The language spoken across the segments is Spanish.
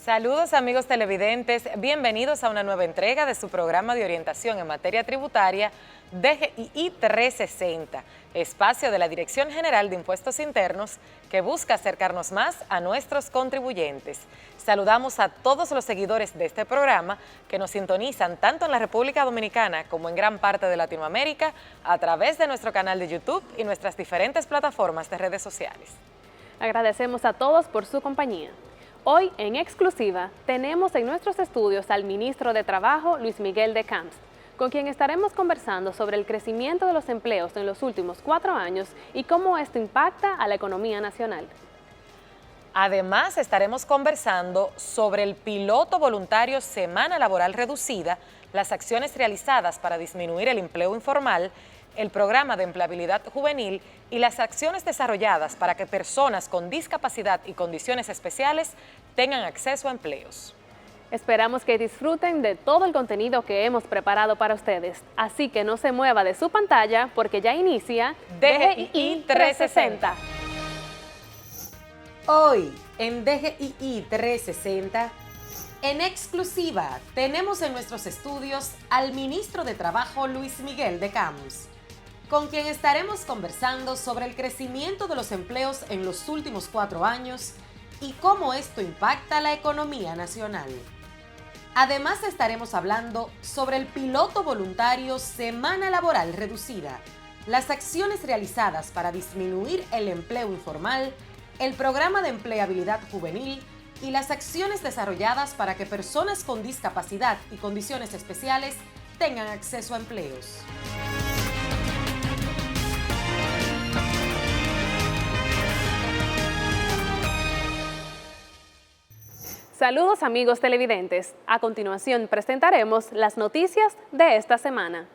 Saludos amigos televidentes, bienvenidos a una nueva entrega de su programa de orientación en materia tributaria DGII 360, espacio de la Dirección General de Impuestos Internos que busca acercarnos más a nuestros contribuyentes. Saludamos a todos los seguidores de este programa que nos sintonizan tanto en la República Dominicana como en gran parte de Latinoamérica a través de nuestro canal de YouTube y nuestras diferentes plataformas de redes sociales. Agradecemos a todos por su compañía. Hoy, en exclusiva, tenemos en nuestros estudios al ministro de Trabajo, Luis Miguel de Camps, con quien estaremos conversando sobre el crecimiento de los empleos en los últimos 4 años y cómo esto impacta a la economía nacional. Además, estaremos conversando sobre el piloto voluntario Semana Laboral Reducida, las acciones realizadas para disminuir el empleo informal, el programa de empleabilidad juvenil y las acciones desarrolladas para que personas con discapacidad y condiciones especiales tengan acceso a empleos. Esperamos que disfruten de todo el contenido que hemos preparado para ustedes, así que no se mueva de su pantalla porque ya inicia DGII 360. Hoy en DGII 360, en exclusiva, tenemos en nuestros estudios al ministro de Trabajo Luis Miguel de Camps, con quien estaremos conversando sobre el crecimiento de los empleos en los últimos 4 años y cómo esto impacta la economía nacional. Además, estaremos hablando sobre el piloto voluntario Semana Laboral Reducida, las acciones realizadas para disminuir el empleo informal, el programa de empleabilidad juvenil y las acciones desarrolladas para que personas con discapacidad y condiciones especiales tengan acceso a empleos. Saludos amigos televidentes. A continuación presentaremos las noticias de esta semana.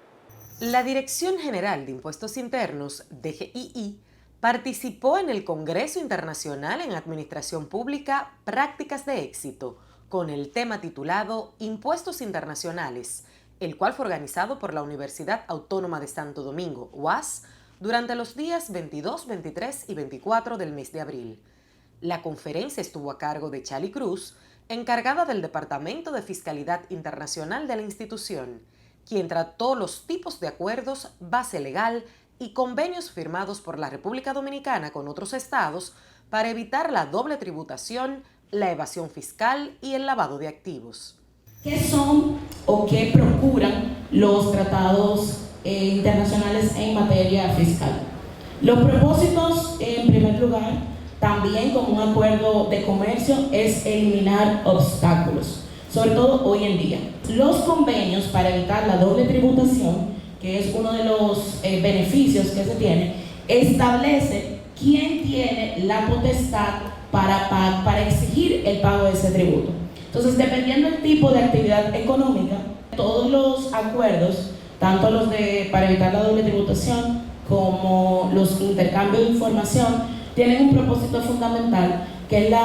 La Dirección General de Impuestos Internos, DGII, participó en el Congreso Internacional en Administración Pública Prácticas de Éxito, con el tema titulado Impuestos Internacionales, el cual fue organizado por la Universidad Autónoma de Santo Domingo, UAS, durante los días 22, 23 y 24 del mes de abril. La conferencia estuvo a cargo de Chali Cruz, encargada del Departamento de Fiscalidad Internacional de la institución, quien trató los tipos de acuerdos, base legal y convenios firmados por la República Dominicana con otros estados para evitar la doble tributación, la evasión fiscal y el lavado de activos. ¿Qué son o qué procuran los tratados internacionales en materia fiscal? Los propósitos, en primer lugar, también como un acuerdo de comercio, es eliminar obstáculos, sobre todo hoy en día. Los convenios para evitar la doble tributación, que es uno de los beneficios que se tiene, establece quién tiene la potestad para exigir el pago de ese tributo. Entonces, dependiendo del tipo de actividad económica, todos los acuerdos, tanto los para evitar la doble tributación como los intercambios de información, tienen un propósito fundamental, que es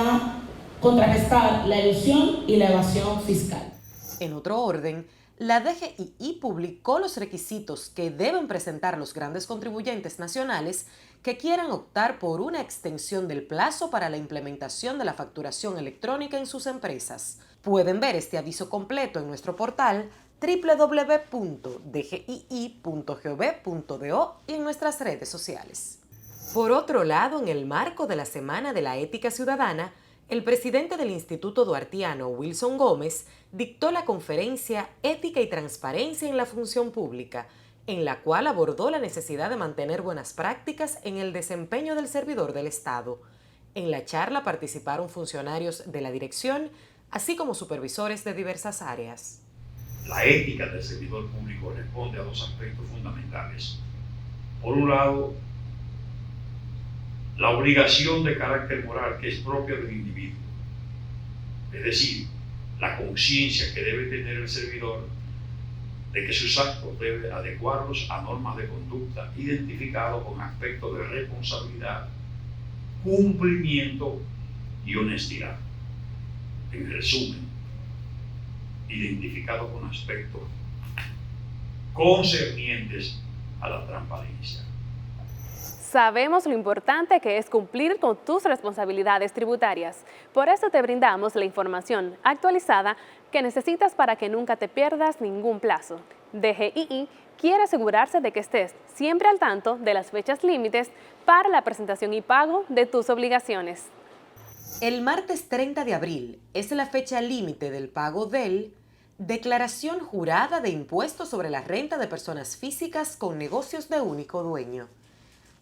contrarrestar la elusión y la evasión fiscal. En otro orden, la DGII publicó los requisitos que deben presentar los grandes contribuyentes nacionales que quieran optar por una extensión del plazo para la implementación de la facturación electrónica en sus empresas. Pueden ver este aviso completo en nuestro portal www.dgii.gov.do y en nuestras redes sociales. Por otro lado, en el marco de la Semana de la Ética Ciudadana, el presidente del Instituto Duartiano, Wilson Gómez, dictó la conferencia Ética y Transparencia en la Función Pública, en la cual abordó la necesidad de mantener buenas prácticas en el desempeño del servidor del Estado. En la charla participaron funcionarios de la dirección, así como supervisores de diversas áreas. La ética del servidor público responde a 2 aspectos fundamentales. Por un lado, la obligación de carácter moral que es propia del individuo, es decir, la conciencia que debe tener el servidor de que sus actos debe adecuarlos a normas de conducta identificados con aspectos de responsabilidad, cumplimiento y honestidad. En resumen, identificado con aspectos concernientes a la transparencia. Sabemos lo importante que es cumplir con tus responsabilidades tributarias. Por eso te brindamos la información actualizada que necesitas para que nunca te pierdas ningún plazo. DGII quiere asegurarse de que estés siempre al tanto de las fechas límites para la presentación y pago de tus obligaciones. El martes 30 de abril es la fecha límite del pago del Declaración Jurada de Impuestos sobre la Renta de Personas Físicas con Negocios de Único Dueño.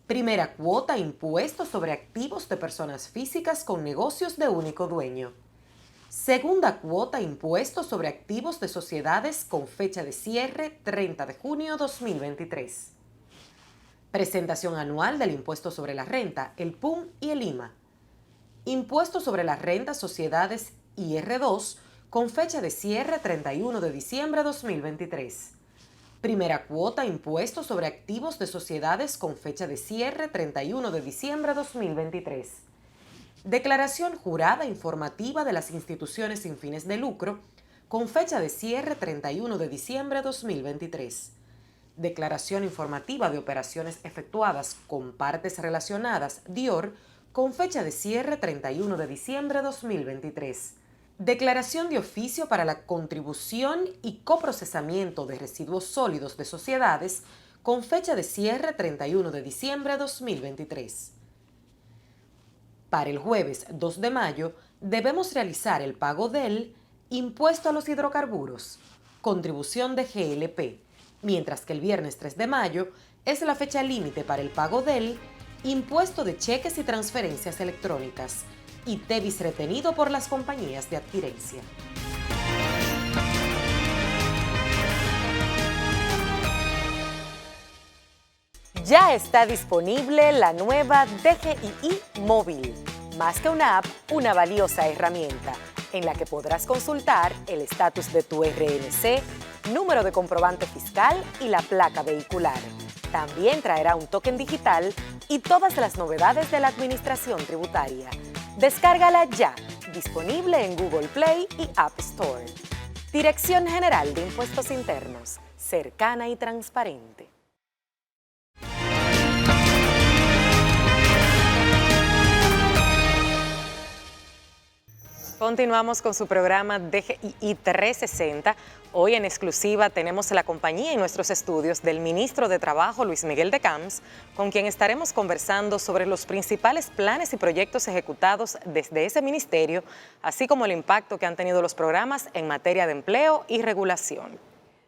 Primera cuota Impuestos sobre Activos de Personas Físicas con Negocios de Único Dueño. Segunda cuota Impuestos sobre Activos de Sociedades con fecha de cierre 30 de junio 2023. Presentación anual del Impuesto sobre la Renta, el PUM y el IMA. Impuesto sobre la Renta Sociedades IR2 con fecha de cierre 31 de diciembre 2023. Primera cuota Impuesto sobre Activos de Sociedades con fecha de cierre 31 de diciembre 2023. Declaración Jurada Informativa de las Instituciones sin fines de lucro con fecha de cierre 31 de diciembre 2023. Declaración Informativa de Operaciones Efectuadas con Partes Relacionadas, DIOR, con fecha de cierre 31 de diciembre 2023. Declaración de Oficio para la Contribución y Coprocesamiento de Residuos Sólidos de Sociedades con fecha de cierre 31 de diciembre 2023. Para el jueves 2 de mayo debemos realizar el pago del Impuesto a los Hidrocarburos, contribución de GLP, mientras que el viernes 3 de mayo es la fecha límite para el pago del Impuesto de Cheques y Transferencias Electrónicas y TEBIS retenido por las compañías de adquirencia. Ya está disponible la nueva DGII Móvil. Más que una app, una valiosa herramienta en la que podrás consultar el estatus de tu RNC, número de comprobante fiscal y la placa vehicular. También traerá un token digital y todas las novedades de la administración tributaria. Descárgala ya, disponible en Google Play y App Store. Dirección General de Impuestos Internos, cercana y transparente. Continuamos con su programa DGII 360. Hoy en exclusiva tenemos la compañía y nuestros estudios del ministro de Trabajo, Luis Miguel de Camps, con quien estaremos conversando sobre los principales planes y proyectos ejecutados desde ese ministerio, así como el impacto que han tenido los programas en materia de empleo y regulación.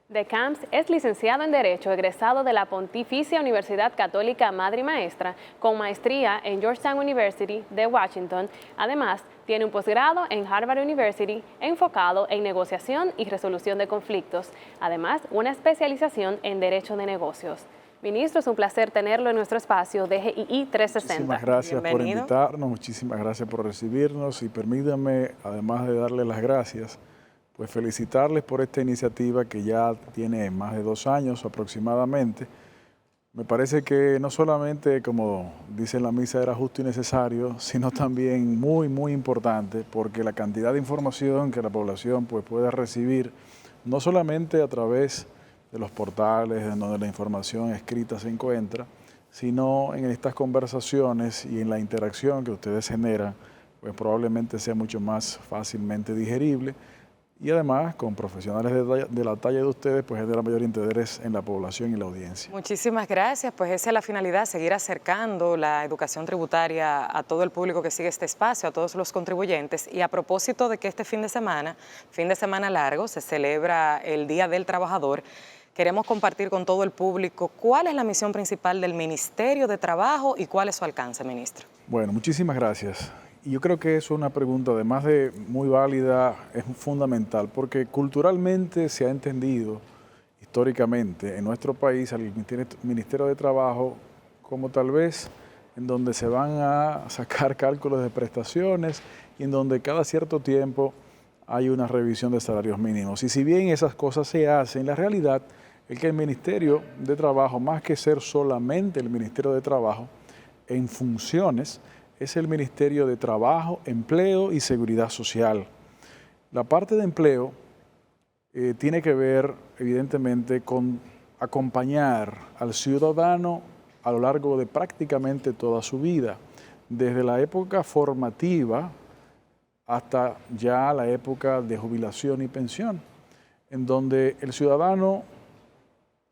De Camps es licenciado en Derecho, egresado de la Pontificia Universidad Católica Madre y Maestra, con maestría en Georgetown University de Washington. Además, tiene un posgrado en Harvard University enfocado en negociación y resolución de conflictos. Además, una especialización en Derecho de Negocios. Ministro, es un placer tenerlo en nuestro espacio DGII 360. Muchísimas gracias por Bienvenido. invitarnos, muchísimas gracias por recibirnos y permítanme, además de darle las gracias, pues felicitarles por esta iniciativa que ya tiene más de 2 años aproximadamente. Me parece que no solamente, como dice en la misa, era justo y necesario, sino también muy, muy importante, porque la cantidad de información que la población pues, puede recibir, no solamente a través de los portales en donde la información escrita se encuentra, sino en estas conversaciones y en la interacción que ustedes generan, pues probablemente sea mucho más fácilmente digerible. Y además, con profesionales de la talla de ustedes, pues es de la mayor interés en la población y la audiencia. Muchísimas gracias, pues esa es la finalidad, seguir acercando la educación tributaria a todo el público que sigue este espacio, a todos los contribuyentes. Y a propósito de que este fin de semana largo, se celebra el Día del Trabajador, queremos compartir con todo el público cuál es la misión principal del Ministerio de Trabajo y cuál es su alcance, ministro. Bueno, muchísimas gracias. Y yo creo que eso es una pregunta, además de muy válida, es fundamental, porque culturalmente se ha entendido, históricamente, en nuestro país, al Ministerio de Trabajo, como tal vez en donde se van a sacar cálculos de prestaciones y en donde cada cierto tiempo hay una revisión de salarios mínimos. Y si bien esas cosas se hacen, la realidad es que el Ministerio de Trabajo, más que ser solamente el Ministerio de Trabajo, en funciones, es el Ministerio de Trabajo, Empleo y Seguridad Social. La parte de empleo tiene que ver, evidentemente, con acompañar al ciudadano a lo largo de prácticamente toda su vida, desde la época formativa hasta ya la época de jubilación y pensión, en donde el ciudadano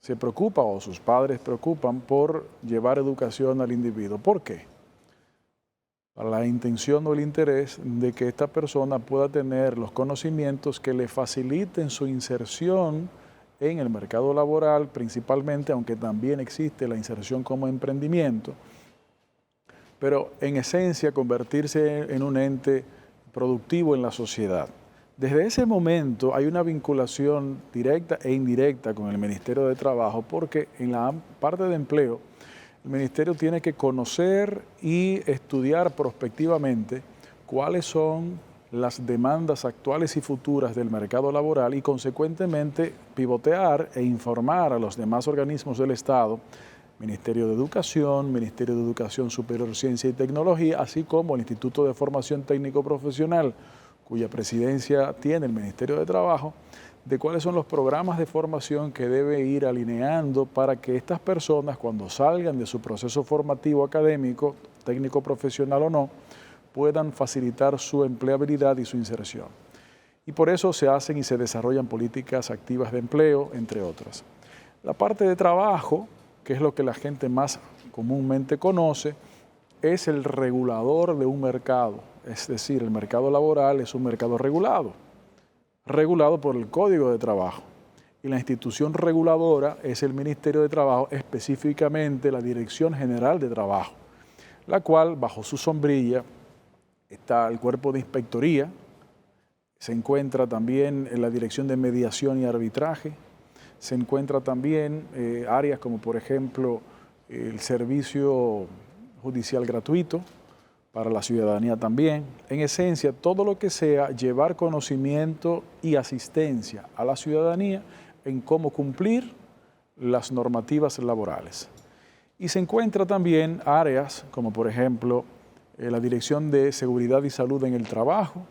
se preocupa o sus padres preocupan por llevar educación al individuo. ¿Por qué? Para la intención o el interés de que esta persona pueda tener los conocimientos que le faciliten su inserción en el mercado laboral, principalmente, aunque también existe la inserción como emprendimiento, pero en esencia convertirse en un ente productivo en la sociedad. Desde ese momento hay una vinculación directa e indirecta con el Ministerio de Trabajo, porque en la parte de empleo, el Ministerio tiene que conocer y estudiar prospectivamente cuáles son las demandas actuales y futuras del mercado laboral y consecuentemente pivotear e informar a los demás organismos del Estado, Ministerio de Educación Superior, Ciencia y Tecnología, así como el Instituto de Formación Técnico Profesional, cuya presidencia tiene el Ministerio de Trabajo, de cuáles son los programas de formación que debe ir alineando para que estas personas, cuando salgan de su proceso formativo académico, técnico profesional o no, puedan facilitar su empleabilidad y su inserción. Y por eso se hacen y se desarrollan políticas activas de empleo, entre otras. La parte de trabajo, que es lo que la gente más comúnmente conoce, es el regulador de un mercado. Es decir, el mercado laboral es un mercado regulado por el Código de Trabajo. Y la institución reguladora es el Ministerio de Trabajo, específicamente la Dirección General de Trabajo, la cual, bajo su sombrilla, está el cuerpo de inspectoría, se encuentra también en la Dirección de Mediación y Arbitraje, se encuentra también áreas como, por ejemplo, el servicio judicial gratuito para la ciudadanía también. En esencia, todo lo que sea llevar conocimiento y asistencia a la ciudadanía en cómo cumplir las normativas laborales. Y se encuentra también áreas como, por ejemplo, la Dirección de Seguridad y Salud en el Trabajo,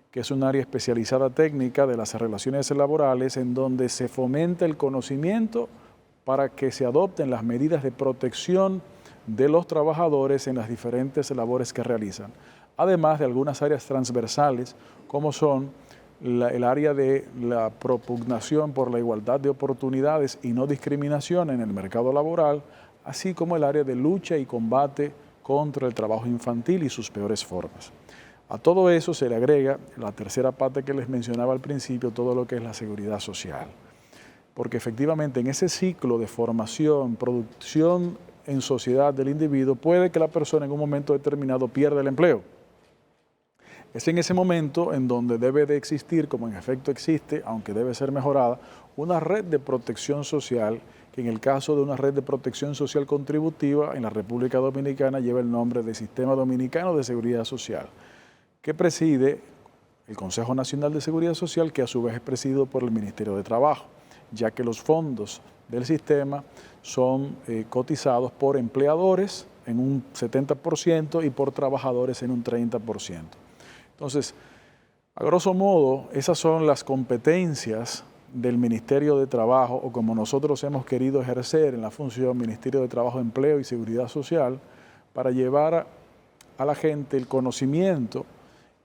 que es un área especializada técnica de las relaciones laborales en donde se fomenta el conocimiento para que se adopten las medidas de protección de los trabajadores en las diferentes labores que realizan. Además de algunas áreas transversales, como son el área de la propugnación por la igualdad de oportunidades y no discriminación en el mercado laboral, así como el área de lucha y combate contra el trabajo infantil y sus peores formas. A todo eso se le agrega la tercera pata que les mencionaba al principio, todo lo que es la seguridad social. Porque efectivamente en ese ciclo de formación, producción en sociedad del individuo, puede que la persona en un momento determinado pierda el empleo. Es en ese momento en donde debe de existir, como en efecto existe, aunque debe ser mejorada, una red de protección social, que en el caso de una red de protección social contributiva en la República Dominicana lleva el nombre de Sistema Dominicano de Seguridad Social, que preside el Consejo Nacional de Seguridad Social, que a su vez es presidido por el Ministerio de Trabajo, ya que los fondos del sistema son cotizados por empleadores en un 70% y por trabajadores en un 30%. Entonces, a grosso modo, esas son las competencias del Ministerio de Trabajo, o como nosotros hemos querido ejercer en la función Ministerio de Trabajo, Empleo y Seguridad Social, para llevar a la gente el conocimiento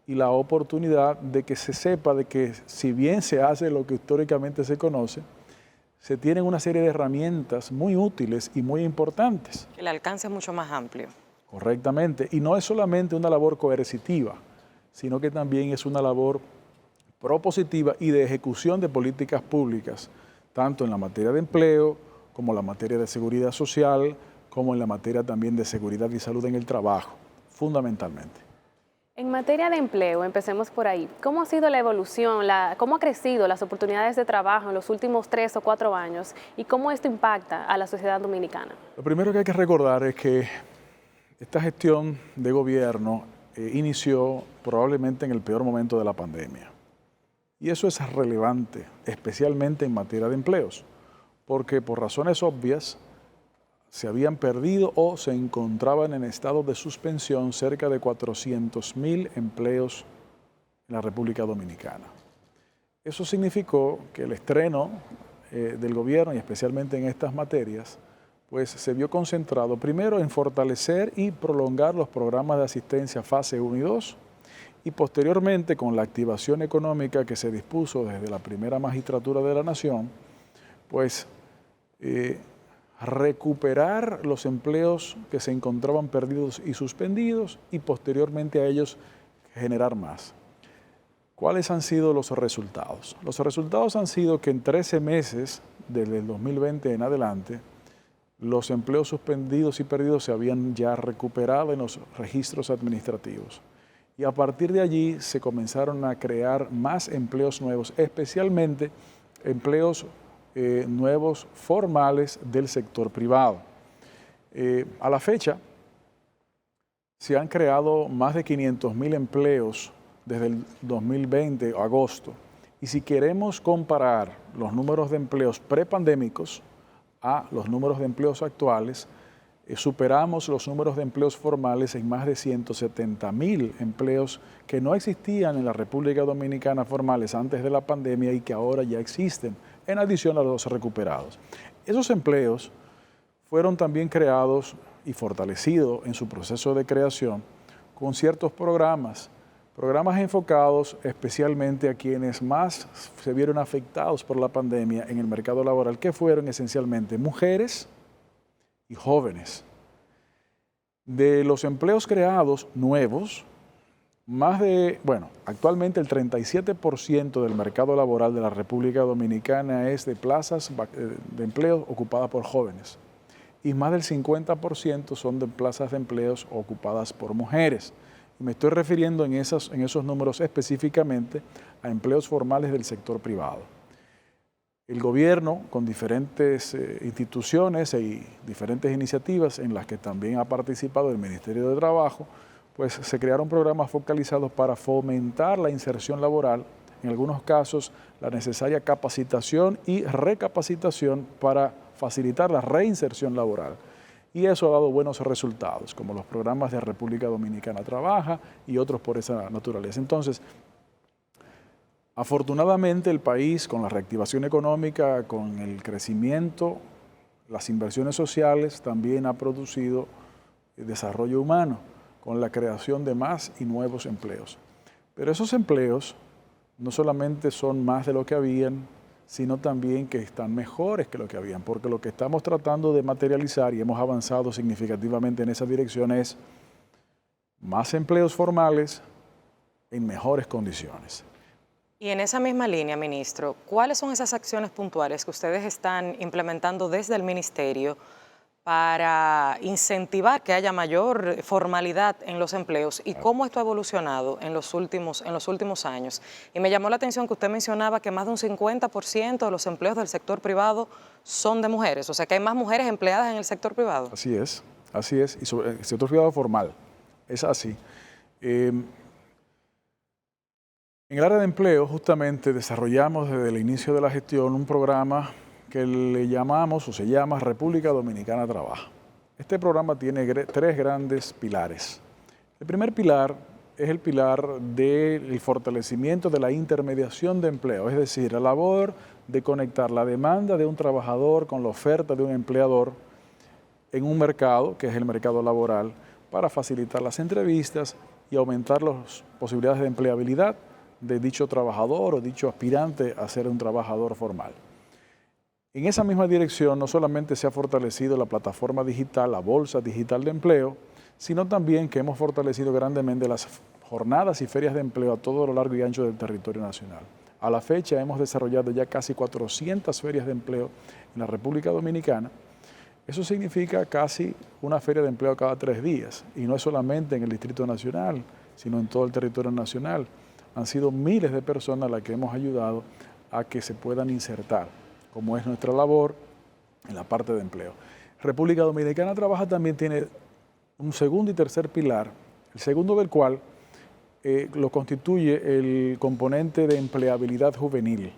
y la oportunidad de que se sepa de que si bien se hace lo que históricamente se conoce, se tienen una serie de herramientas muy útiles y muy importantes. El alcance es mucho más amplio. Correctamente, y no es solamente una labor coercitiva, sino que también es una labor propositiva y de ejecución de políticas públicas, tanto en la materia de empleo, como en la materia de seguridad social, como en la materia también de seguridad y salud en el trabajo, fundamentalmente. En materia de empleo, empecemos por ahí. ¿Cómo ha sido la evolución, cómo ha crecido las oportunidades de trabajo en los últimos 3 o 4 años y cómo esto impacta a la sociedad dominicana? Lo primero que hay que recordar es que esta gestión de gobierno inició probablemente en el peor momento de la pandemia. Y eso es relevante, especialmente en materia de empleos, porque por razones obvias se habían perdido o se encontraban en estado de suspensión cerca de 400.000 empleos en la República Dominicana. Eso significó que el estreno del gobierno, y especialmente en estas materias, pues se vio concentrado primero en fortalecer y prolongar los programas de asistencia fase 1 y 2, y posteriormente, con la activación económica que se dispuso desde la primera magistratura de la Nación, pues recuperar los empleos que se encontraban perdidos y suspendidos, y posteriormente a ellos generar más. ¿Cuáles han sido los resultados? Los resultados han sido que en 13 meses, desde el 2020 en adelante, los empleos suspendidos y perdidos se habían ya recuperado en los registros administrativos. Y a partir de allí se comenzaron a crear más empleos nuevos, especialmente empleos nuevos formales del sector privado. A la fecha, se han creado más de 500.000 empleos desde el 2020, agosto. Y si queremos comparar los números de empleos prepandémicos a los números de empleos actuales, superamos los números de empleos formales en más de 170.000 empleos que no existían en la República Dominicana formales antes de la pandemia y que ahora ya existen, en adición a los recuperados. Esos empleos fueron también creados y fortalecidos en su proceso de creación con ciertos programas enfocados especialmente a quienes más se vieron afectados por la pandemia en el mercado laboral, que fueron esencialmente mujeres y jóvenes. De los empleos creados nuevos, actualmente el 37% del mercado laboral de la República Dominicana es de plazas de empleo ocupadas por jóvenes, y más del 50% son de plazas de empleos ocupadas por mujeres. Y me estoy refiriendo en esos números específicamente a empleos formales del sector privado. El gobierno, con diferentes instituciones y diferentes iniciativas en las que también ha participado el Ministerio de Trabajo, pues se crearon programas focalizados para fomentar la inserción laboral, en algunos casos la necesaria capacitación y recapacitación para facilitar la reinserción laboral. Y eso ha dado buenos resultados, como los programas de República Dominicana Trabaja y otros por esa naturaleza. Entonces, afortunadamente el país, con la reactivación económica, con el crecimiento, las inversiones sociales, también ha producido desarrollo humano, con la creación de más y nuevos empleos. Pero esos empleos no solamente son más de lo que habían, sino también que están mejores que lo que habían, porque lo que estamos tratando de materializar, y hemos avanzado significativamente en esa dirección, es más empleos formales en mejores condiciones. Y en esa misma línea, ministro, ¿cuáles son esas acciones puntuales que ustedes están implementando desde el ministerio para incentivar que haya mayor formalidad en los empleos y cómo esto ha evolucionado en los últimos años? Y me llamó la atención que usted mencionaba que más de un 50% de los empleos del sector privado son de mujeres, o sea que hay más mujeres empleadas en el sector privado. Así es, y sobre el sector privado formal, es así. En el área de empleo, justamente, desarrollamos desde el inicio de la gestión un programa que le llamamos o se llama República Dominicana Trabaja. Este programa tiene tres grandes pilares. El primer pilar es el pilar del fortalecimiento de la intermediación de empleo, es decir, la labor de conectar la demanda de un trabajador con la oferta de un empleador en un mercado, que es el mercado laboral, para facilitar las entrevistas y aumentar las posibilidades de empleabilidad de dicho trabajador o dicho aspirante a ser un trabajador formal. En esa misma dirección no solamente se ha fortalecido la plataforma digital, la Bolsa Digital de Empleo, sino también que hemos fortalecido grandemente las jornadas y ferias de empleo a todo lo largo y ancho del territorio nacional. A la fecha hemos desarrollado ya casi 400 ferias de empleo en la República Dominicana. Eso significa casi una feria de empleo cada 3 días, y no es solamente en el Distrito Nacional, sino en todo el territorio nacional. Han sido miles de personas las que hemos ayudado a que se puedan insertar, como es nuestra labor en la parte de empleo. República Dominicana Trabaja también tiene un segundo y tercer pilar, el segundo del cual lo constituye el componente de empleabilidad juvenil. El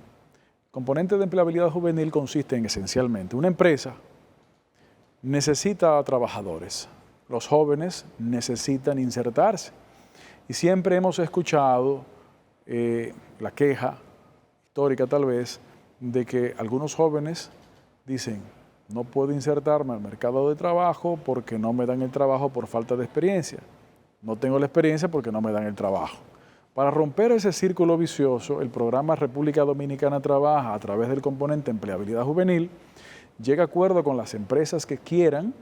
componente de empleabilidad juvenil consiste en, esencialmente, una empresa necesita a trabajadores, los jóvenes necesitan insertarse, y siempre hemos escuchado la queja histórica tal vez de que algunos jóvenes dicen, No puedo insertarme al mercado de trabajo porque no me dan el trabajo por falta de experiencia. No tengo la experiencia porque no me dan el trabajo. Para romper ese círculo vicioso, el programa República Dominicana Trabaja, a través del componente Empleabilidad Juvenil, llega a acuerdo con las empresas que quieran,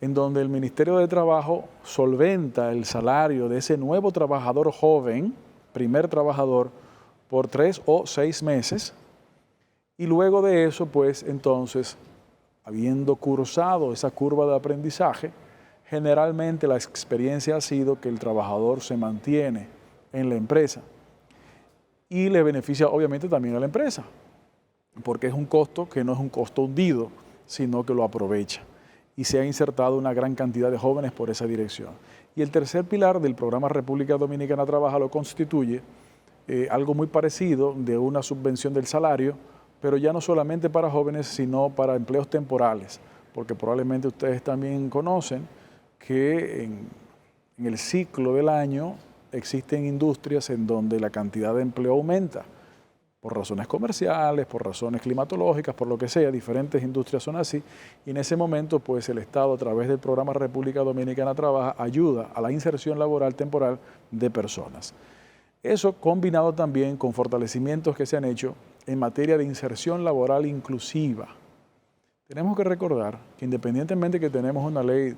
en donde el Ministerio de Trabajo solventa el salario de ese nuevo trabajador joven, primer trabajador, por 3 o 6 meses, y luego de eso, pues entonces, habiendo cursado esa curva de aprendizaje, generalmente la experiencia ha sido que el trabajador se mantiene en la empresa y le beneficia obviamente también a la empresa, porque es un costo que no es un costo hundido, sino que lo aprovecha. Y se ha insertado una gran cantidad de jóvenes por esa dirección. Y el tercer pilar del programa República Dominicana Trabaja lo constituye algo muy parecido de una subvención del salario, pero ya no solamente para jóvenes, sino para empleos temporales, porque probablemente ustedes también conocen que en el ciclo del año existen industrias en donde la cantidad de empleo aumenta, por razones comerciales, por razones climatológicas, por lo que sea, diferentes industrias son así, y en ese momento pues el Estado a través del programa República Dominicana Trabaja ayuda a la inserción laboral temporal de personas. Eso combinado también con fortalecimientos que se han hecho en materia de inserción laboral inclusiva. Tenemos que recordar que independientemente que tenemos una ley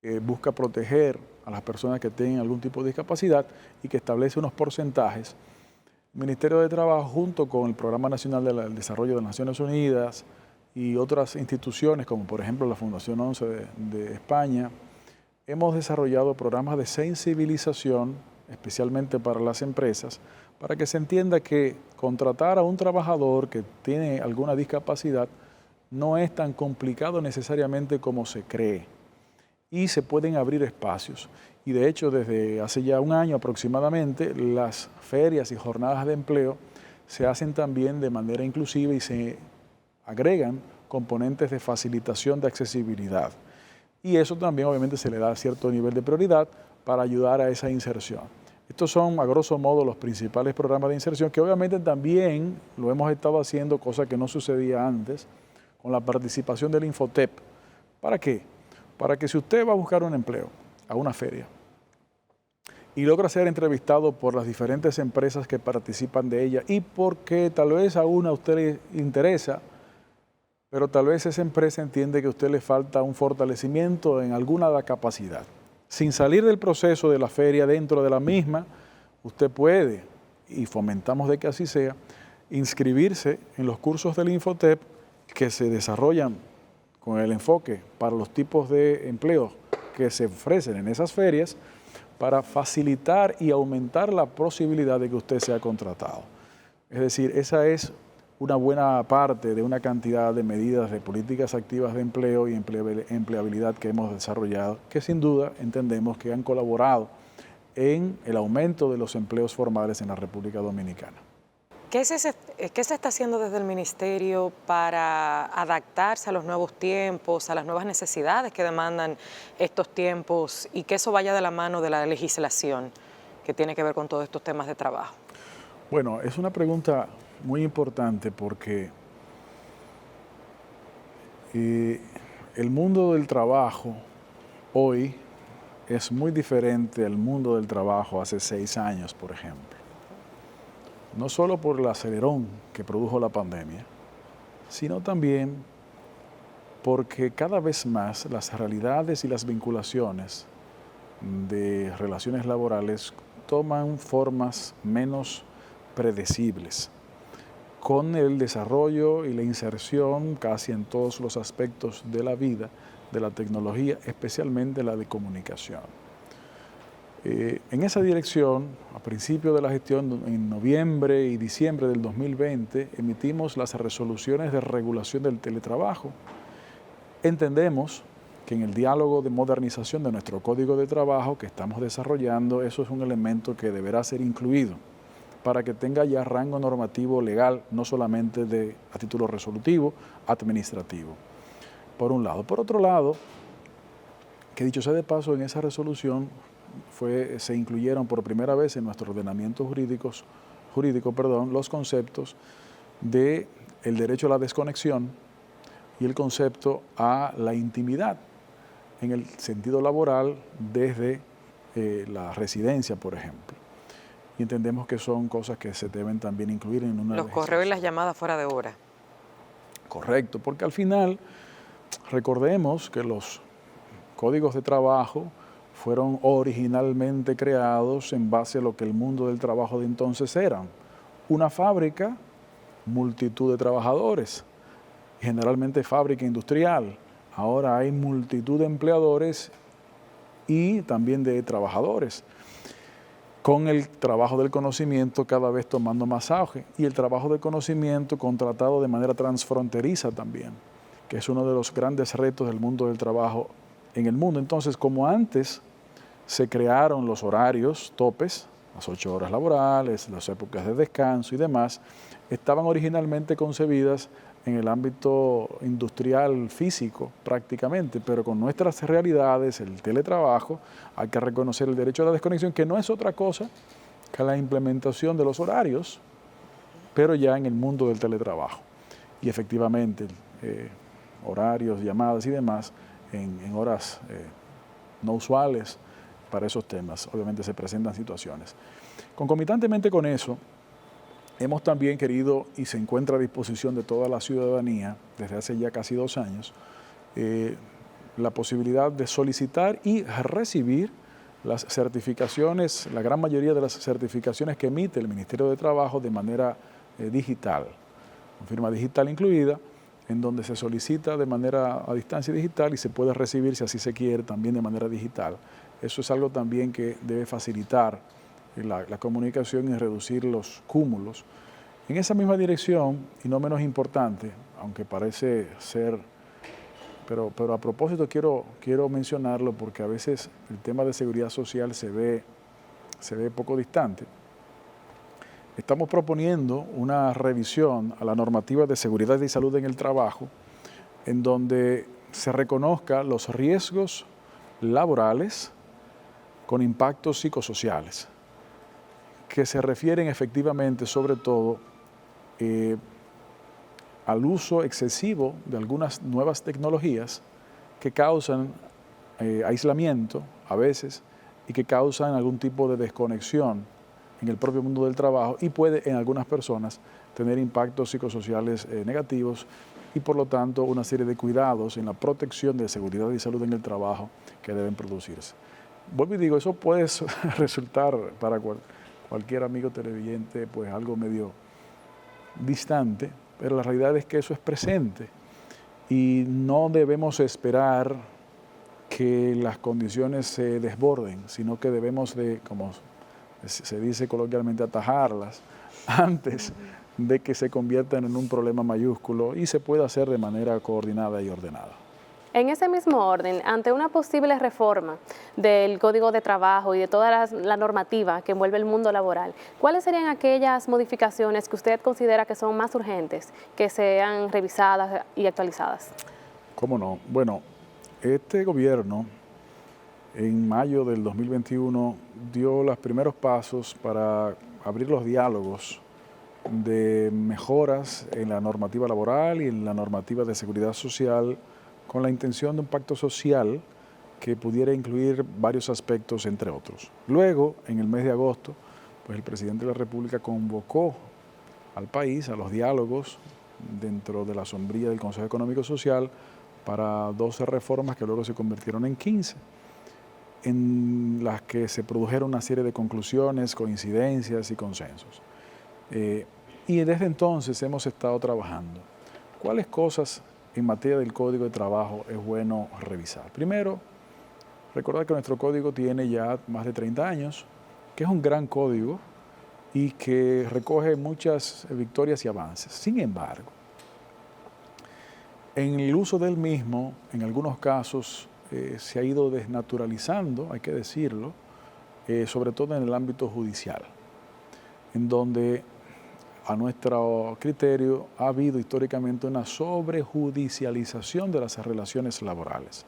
que busca proteger a las personas que tienen algún tipo de discapacidad y que establece unos porcentajes, el Ministerio de Trabajo, junto con el Programa Nacional del Desarrollo de las Naciones Unidas y otras instituciones, como por ejemplo la Fundación 11 de España, hemos desarrollado programas de sensibilización, especialmente para las empresas, para que se entienda que contratar a un trabajador que tiene alguna discapacidad no es tan complicado necesariamente como se cree y se pueden abrir espacios. Y de hecho, desde hace ya un año aproximadamente, las ferias y jornadas de empleo se hacen también de manera inclusiva y se agregan componentes de facilitación de accesibilidad. Y eso también obviamente se le da cierto nivel de prioridad para ayudar a esa inserción. Estos son, a grosso modo, los principales programas de inserción que obviamente también lo hemos estado haciendo, cosa que no sucedía antes, con la participación del Infotep. ¿Para qué? Para que si usted va a buscar un empleo a una feria y logra ser entrevistado por las diferentes empresas que participan de ella y porque tal vez a una a usted le interesa, pero tal vez esa empresa entiende que a usted le falta un fortalecimiento en alguna capacidad. Sin salir del proceso de la feria, dentro de la misma, usted puede, y fomentamos de que así sea, inscribirse en los cursos del Infotep que se desarrollan con el enfoque para los tipos de empleos que se ofrecen en esas ferias para facilitar y aumentar la posibilidad de que usted sea contratado. Es decir, esa es una buena parte de una cantidad de medidas de políticas activas de empleo y empleabilidad que hemos desarrollado, que sin duda entendemos que han colaborado en el aumento de los empleos formales en la República Dominicana. ¿Qué se está haciendo desde el Ministerio para adaptarse a los nuevos tiempos, a las nuevas necesidades que demandan estos tiempos y que eso vaya de la mano de la legislación que tiene que ver con todos estos temas de trabajo? Bueno, es una pregunta muy importante porque el mundo del trabajo hoy es muy diferente al mundo del trabajo hace 6 años, por ejemplo. No solo por el acelerón que produjo la pandemia, sino también porque cada vez más las realidades y las vinculaciones de relaciones laborales toman formas menos predecibles, con el desarrollo y la inserción casi en todos los aspectos de la vida de la tecnología, especialmente la de comunicación. En esa dirección, a principio de la gestión, en noviembre y diciembre del 2020, emitimos las resoluciones de regulación del teletrabajo. Entendemos que en el diálogo de modernización de nuestro Código de Trabajo que estamos desarrollando, eso es un elemento que deberá ser incluido para que tenga ya rango normativo legal, no solamente a título resolutivo, administrativo, por un lado. Por otro lado, que dicho sea de paso, en esa resolución se incluyeron por primera vez en nuestro ordenamiento jurídico los conceptos del derecho a la desconexión y el concepto a la intimidad en el sentido laboral desde la residencia, por ejemplo. Y entendemos que son cosas que se deben también incluir en una Los correos y las llamadas fuera de hora. Correcto, porque al final recordemos que los códigos de trabajo fueron originalmente creados en base a lo que el mundo del trabajo de entonces era. Una fábrica, multitud de trabajadores, generalmente fábrica industrial. Ahora hay multitud de empleadores y también de trabajadores, con el trabajo del conocimiento cada vez tomando más auge y el trabajo del conocimiento contratado de manera transfronteriza también, que es uno de los grandes retos del mundo del trabajo en el mundo. Entonces, como antes se crearon los horarios topes, las 8 horas laborales, las épocas de descanso y demás, estaban originalmente concebidas en el ámbito industrial físico prácticamente, pero con nuestras realidades, el teletrabajo, hay que reconocer el derecho a la desconexión, que no es otra cosa que la implementación de los horarios, pero ya en el mundo del teletrabajo. Y efectivamente, horarios, llamadas y demás, en horas no usuales para esos temas, obviamente se presentan situaciones. Concomitantemente con eso, hemos también querido, y se encuentra a disposición de toda la ciudadanía desde hace ya casi 2 años, la posibilidad de solicitar y recibir las certificaciones, la gran mayoría de las certificaciones que emite el Ministerio de Trabajo de manera digital, con firma digital incluida, en donde se solicita de manera a distancia digital y se puede recibir, si así se quiere, también de manera digital. Eso es algo también que debe facilitar la comunicación y reducir los cúmulos. En esa misma dirección, y no menos importante, aunque parece ser, pero a propósito quiero mencionarlo porque a veces el tema de seguridad social se ve poco distante. Estamos proponiendo una revisión a la normativa de seguridad y salud en el trabajo, en donde se reconozca los riesgos laborales con impactos psicosociales, que se refieren efectivamente sobre todo al uso excesivo de algunas nuevas tecnologías que causan aislamiento a veces y que causan algún tipo de desconexión en el propio mundo del trabajo y puede en algunas personas tener impactos psicosociales negativos y por lo tanto una serie de cuidados en la protección de seguridad y salud en el trabajo que deben producirse. Vuelvo y digo, eso puede resultar para cualquier amigo televidente pues algo medio distante, pero la realidad es que eso es presente y no debemos esperar que las condiciones se desborden, sino que debemos de, como se dice coloquialmente, atajarlas antes de que se conviertan en un problema mayúsculo y se pueda hacer de manera coordinada y ordenada. En ese mismo orden, ante una posible reforma del Código de Trabajo y de toda la normativa que envuelve el mundo laboral, ¿cuáles serían aquellas modificaciones que usted considera que son más urgentes, que sean revisadas y actualizadas? ¿Cómo no? Bueno, este gobierno en mayo del 2021 dio los primeros pasos para abrir los diálogos de mejoras en la normativa laboral y en la normativa de seguridad social con la intención de un pacto social que pudiera incluir varios aspectos, entre otros. Luego, en el mes de agosto, pues el presidente de la República convocó al país a los diálogos dentro de la sombrilla del Consejo Económico y Social para 12 reformas que luego se convirtieron en 15, en las que se produjeron una serie de conclusiones, coincidencias y consensos. Y desde entonces hemos estado trabajando. ¿Cuáles cosas en materia del Código de Trabajo es bueno revisar? Primero, recordar que nuestro código tiene ya más de 30 años, que es un gran código y que recoge muchas victorias y avances. Sin embargo, en el uso del mismo, en algunos casos, se ha ido desnaturalizando, hay que decirlo, sobre todo en el ámbito judicial, en donde a nuestro criterio ha habido históricamente una sobrejudicialización de las relaciones laborales.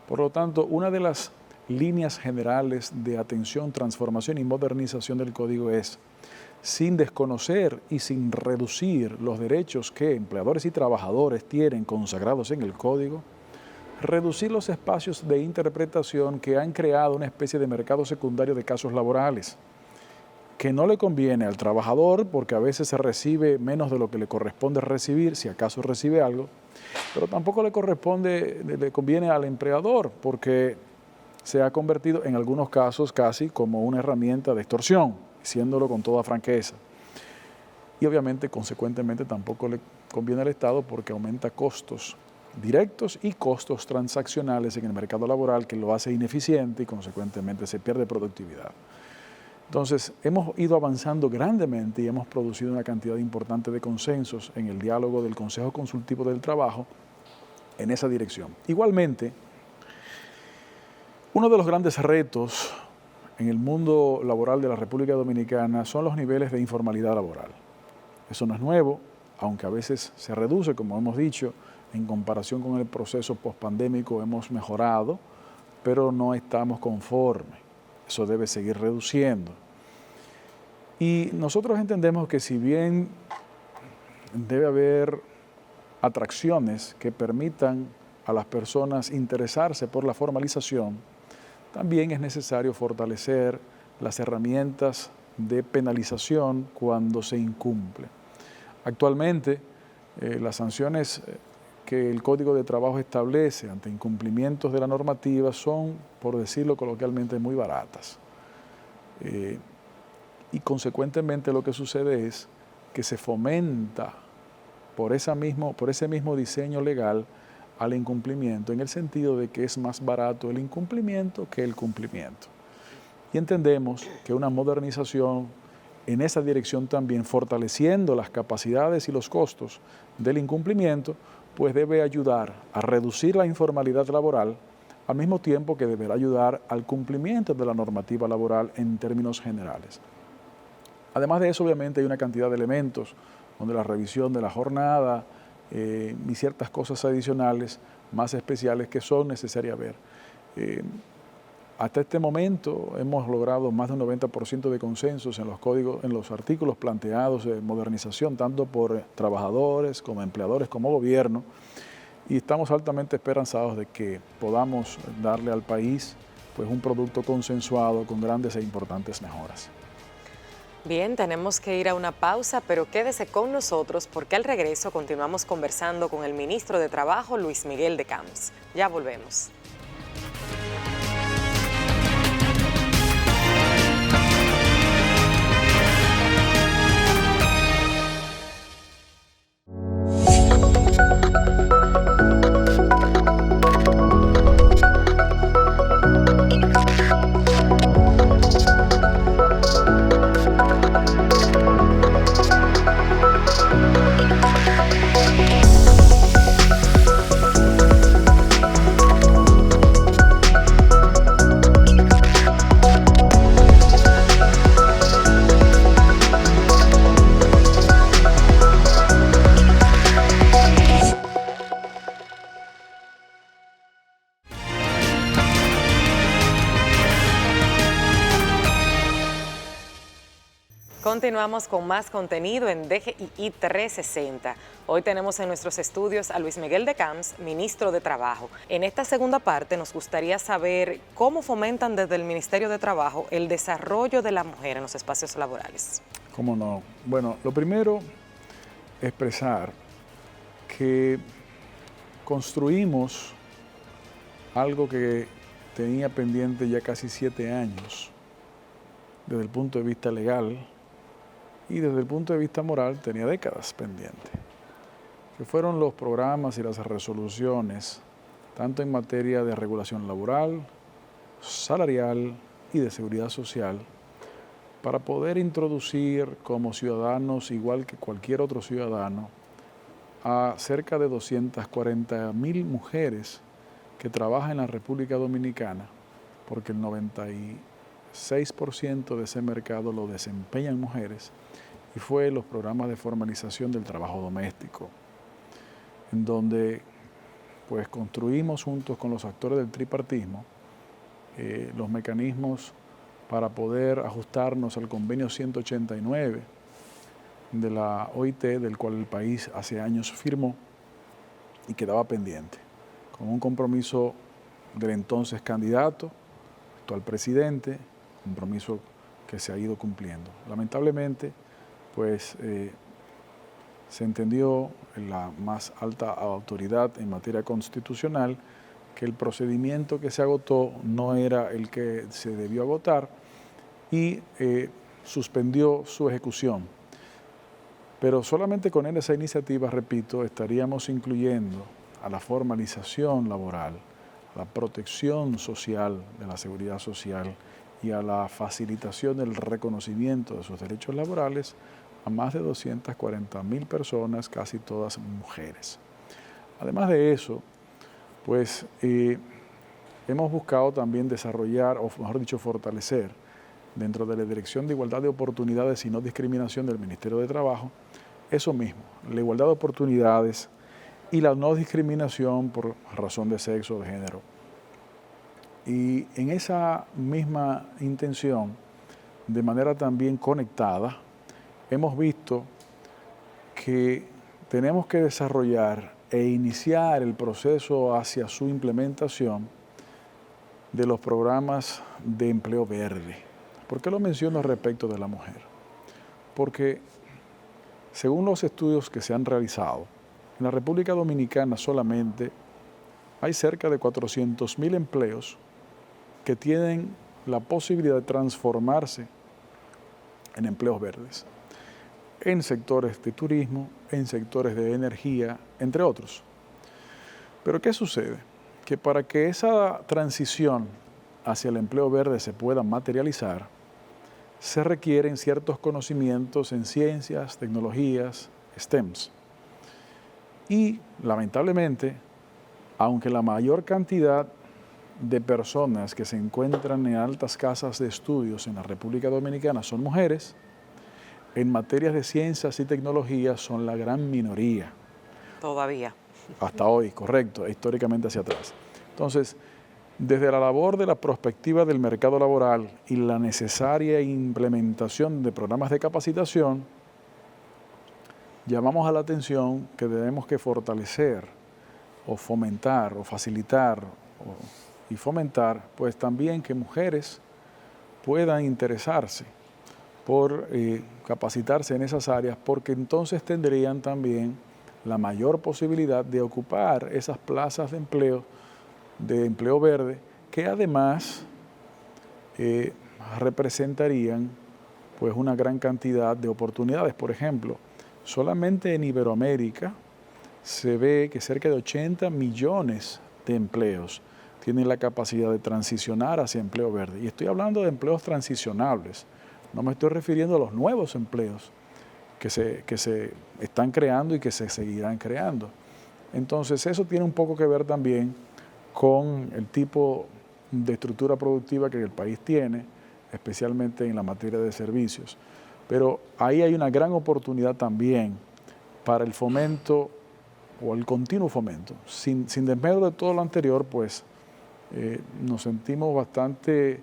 Por lo tanto, una de las líneas generales de atención, transformación y modernización del código es, sin desconocer y sin reducir los derechos que empleadores y trabajadores tienen consagrados en el código, reducir los espacios de interpretación que han creado una especie de mercado secundario de casos laborales, que no le conviene al trabajador porque a veces se recibe menos de lo que le corresponde recibir, si acaso recibe algo, pero tampoco le conviene al empleador porque se ha convertido en algunos casos casi como una herramienta de extorsión, diciéndolo con toda franqueza. Y obviamente, consecuentemente, tampoco le conviene al Estado porque aumenta costos directos y costos transaccionales en el mercado laboral que lo hace ineficiente y consecuentemente se pierde productividad. Entonces, hemos ido avanzando grandemente y hemos producido una cantidad importante de consensos en el diálogo del Consejo Consultivo del Trabajo en esa dirección. Igualmente, uno de los grandes retos en el mundo laboral de la República Dominicana son los niveles de informalidad laboral. Eso no es nuevo, aunque a veces se reduce, como hemos dicho, en comparación con el proceso pospandémico hemos mejorado, pero no estamos conformes. Eso debe seguir reduciendo. Y nosotros entendemos que si bien debe haber atracciones que permitan a las personas interesarse por la formalización, también es necesario fortalecer las herramientas de penalización cuando se incumple. Actualmente, las sanciones que el Código de Trabajo establece ante incumplimientos de la normativa son, por decirlo coloquialmente, muy baratas. Y consecuentemente lo que sucede es que se fomenta por ese mismo diseño legal al incumplimiento, en el sentido de que es más barato el incumplimiento que el cumplimiento. Y entendemos que una modernización en esa dirección también, fortaleciendo las capacidades y los costos del incumplimiento, pues debe ayudar a reducir la informalidad laboral, al mismo tiempo que deberá ayudar al cumplimiento de la normativa laboral en términos generales. Además de eso, obviamente, hay una cantidad de elementos donde la revisión de la jornada y ciertas cosas adicionales más especiales que son necesarias ver. Hasta este momento hemos logrado más de un 90% de consensos en los artículos planteados de modernización, tanto por trabajadores como empleadores como gobierno, y estamos altamente esperanzados de que podamos darle al país pues, un producto consensuado con grandes e importantes mejoras. Bien, tenemos que ir a una pausa, pero quédese con nosotros porque al regreso continuamos conversando con el ministro de Trabajo, Luis Miguel de Camps. Ya volvemos. Continuamos con más contenido en DGII 360. Hoy tenemos en nuestros estudios a Luis Miguel de Camps, ministro de Trabajo. En esta segunda parte nos gustaría saber cómo fomentan desde el Ministerio de Trabajo el desarrollo de la mujer en los espacios laborales. ¿Cómo no? Bueno, lo primero, expresar que construimos algo que tenía pendiente ya casi 7 años desde el punto de vista legal, y desde el punto de vista moral tenía décadas pendiente, que fueron los programas y las resoluciones, tanto en materia de regulación laboral, salarial y de seguridad social, para poder introducir como ciudadanos, igual que cualquier otro ciudadano, a cerca de 240.000 mujeres que trabajan en la República Dominicana, porque el 96% de ese mercado lo desempeñan mujeres, y fue los programas de formalización del trabajo doméstico, en donde pues construimos juntos con los actores del tripartismo los mecanismos para poder ajustarnos al convenio 189 de la OIT, del cual el país hace años firmó y quedaba pendiente, con un compromiso del entonces candidato, actual presidente, compromiso que se ha ido cumpliendo. Lamentablemente, pues se entendió en la más alta autoridad en materia constitucional que el procedimiento que se agotó no era el que se debió agotar y suspendió su ejecución. Pero solamente con esa iniciativa, repito, estaríamos incluyendo a la formalización laboral, a la protección social de la seguridad social y a la facilitación del reconocimiento de sus derechos laborales a más de 240.000 personas, casi todas mujeres. Además de eso, pues hemos buscado también desarrollar, o mejor dicho, fortalecer, dentro de la Dirección de Igualdad de Oportunidades y No Discriminación del Ministerio de Trabajo, eso mismo, la igualdad de oportunidades y la no discriminación por razón de sexo o de género. Y en esa misma intención, de manera también conectada, hemos visto que tenemos que desarrollar e iniciar el proceso hacia su implementación de los programas de empleo verde. ¿Por qué lo menciono respecto de la mujer? Porque según los estudios que se han realizado, en la República Dominicana solamente hay cerca de 400.000 empleos que tienen la posibilidad de transformarse en empleos verdes, en sectores de turismo, en sectores de energía, entre otros. Pero ¿qué sucede? Que para que esa transición hacia el empleo verde se pueda materializar, se requieren ciertos conocimientos en ciencias, tecnologías, STEMs. Y lamentablemente, aunque la mayor cantidad de personas que se encuentran en altas casas de estudios en la República Dominicana son mujeres, en materias de ciencias y tecnologías son la gran minoría. Todavía. Hasta hoy, correcto, históricamente hacia atrás. Entonces, desde la labor de la prospectiva del mercado laboral y la necesaria implementación de programas de capacitación, llamamos a la atención que debemos que fortalecer o fomentar o facilitar y fomentar, pues también que mujeres puedan interesarse por capacitarse en esas áreas, porque entonces tendrían también la mayor posibilidad de ocupar esas plazas de empleo verde, que además representarían pues una gran cantidad de oportunidades. Por ejemplo, solamente en Iberoamérica se ve que cerca de 80 millones de empleos tienen la capacidad de transicionar hacia empleo verde. Y estoy hablando de empleos transicionables. No me estoy refiriendo a los nuevos empleos que se están creando y que se seguirán creando. Entonces, eso tiene un poco que ver también con el tipo de estructura productiva que el país tiene, especialmente en la materia de servicios. Pero ahí hay una gran oportunidad también para el fomento o el continuo fomento. Sin desmedro de todo lo anterior, pues nos sentimos bastante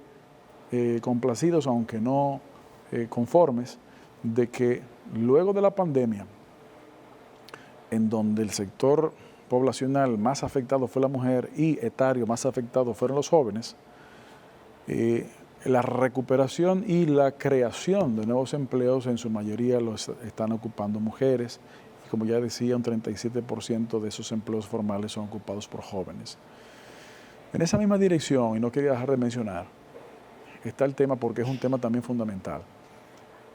complacidos, aunque no conformes, de que luego de la pandemia, en donde el sector poblacional más afectado fue la mujer y etario más afectado fueron los jóvenes, la recuperación y la creación de nuevos empleos en su mayoría los están ocupando mujeres. Y como ya decía, un 37% de esos empleos formales son ocupados por jóvenes. En esa misma dirección, y no quería dejar de mencionar, está el tema, porque es un tema también fundamental,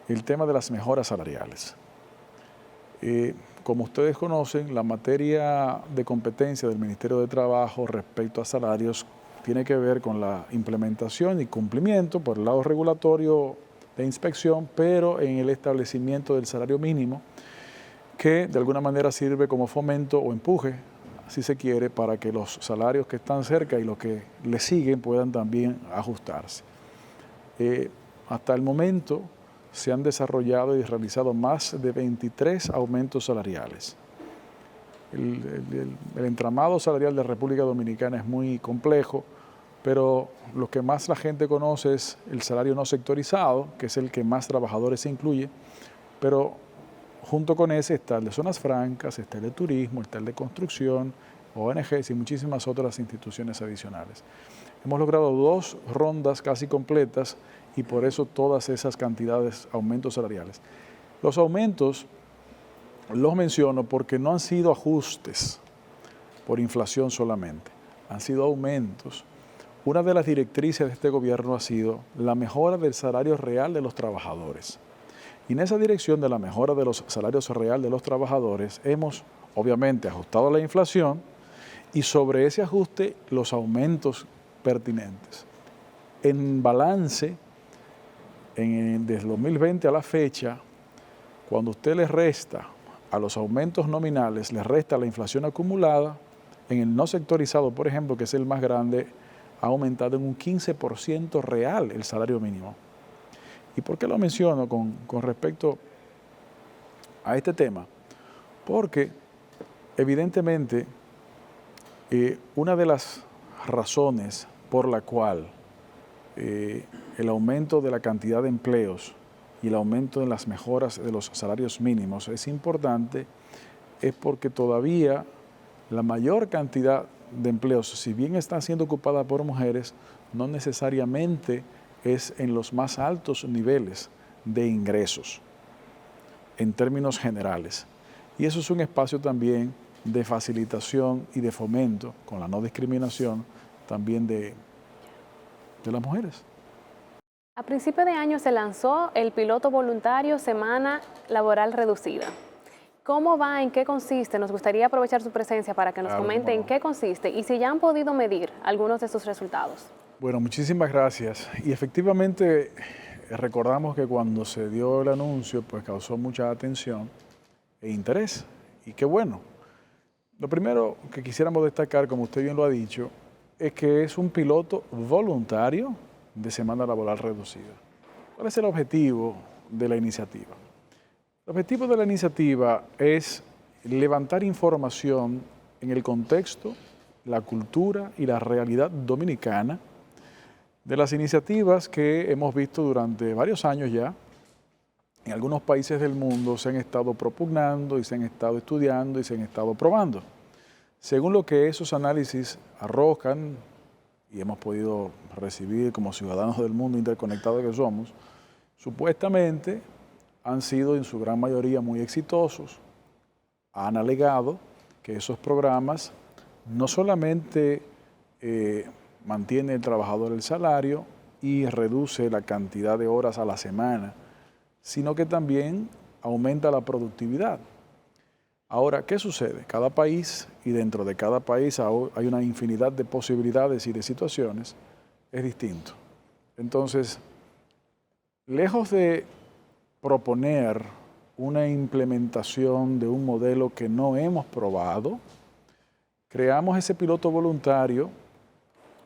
el tema de las mejoras salariales. Como ustedes conocen, la materia de competencia del Ministerio de Trabajo respecto a salarios tiene que ver con la implementación y cumplimiento por el lado regulatorio de inspección, pero en el establecimiento del salario mínimo, que de alguna manera sirve como fomento o empuje, si se quiere, para que los salarios que están cerca y los que le siguen puedan también ajustarse. Hasta el momento se han desarrollado y realizado más de 23 aumentos salariales. El entramado salarial de la República Dominicana es muy complejo, pero lo que más la gente conoce es el salario no sectorizado, que es el que más trabajadores se incluye, pero junto con ese está el de zonas francas, está el de turismo, está el de construcción, ONGs y muchísimas otras instituciones adicionales. Hemos logrado 2 rondas casi completas y por eso todas esas cantidades, aumentos salariales. Los aumentos los menciono porque no han sido ajustes por inflación solamente, han sido aumentos. Una de las directrices de este gobierno ha sido la mejora del salario real de los trabajadores. Y en esa dirección de la mejora de los salarios reales de los trabajadores hemos obviamente ajustado la inflación y sobre ese ajuste los aumentos pertinentes. En balance, desde 2020 a la fecha, cuando usted le resta a los aumentos nominales, le resta la inflación acumulada, en el no sectorizado, por ejemplo, que es el más grande, ha aumentado en un 15% real el salario mínimo. ¿Y por qué lo menciono con respecto a este tema? Porque evidentemente una de las razones por la cual el aumento de la cantidad de empleos y el aumento en las mejoras de los salarios mínimos es importante es porque todavía la mayor cantidad de empleos, si bien están siendo ocupadas por mujeres, no necesariamente es en los más altos niveles de ingresos, en términos generales. Y eso es un espacio también de facilitación y de fomento, con la no discriminación, también de las mujeres. A principio de año se lanzó el piloto voluntario Semana Laboral Reducida. ¿Cómo va? ¿En qué consiste? Nos gustaría aprovechar su presencia para que nos comente en qué consiste y si ya han podido medir algunos de sus resultados. Bueno, muchísimas gracias. Y efectivamente recordamos que cuando se dio el anuncio, pues causó mucha atención e interés. Y qué bueno. Lo primero que quisiéramos destacar, como usted bien lo ha dicho, es que es un piloto voluntario de Semana Laboral Reducida. ¿Cuál es el objetivo de la iniciativa? El objetivo de la iniciativa es levantar información en el contexto, la cultura y la realidad dominicana de las iniciativas que hemos visto durante varios años ya. En algunos países del mundo se han estado propugnando y se han estado estudiando y se han estado probando. Según lo que esos análisis arrojan, y hemos podido recibir como ciudadanos del mundo interconectados que somos, supuestamente han sido en su gran mayoría muy exitosos. Han alegado que esos programas no solamente mantiene el trabajador el salario y reduce la cantidad de horas a la semana, sino que también aumenta la productividad. Ahora, ¿qué sucede? Cada país, y dentro de cada país hay una infinidad de posibilidades y de situaciones, es distinto. Entonces, lejos de proponer una implementación de un modelo que no hemos probado, creamos ese piloto voluntario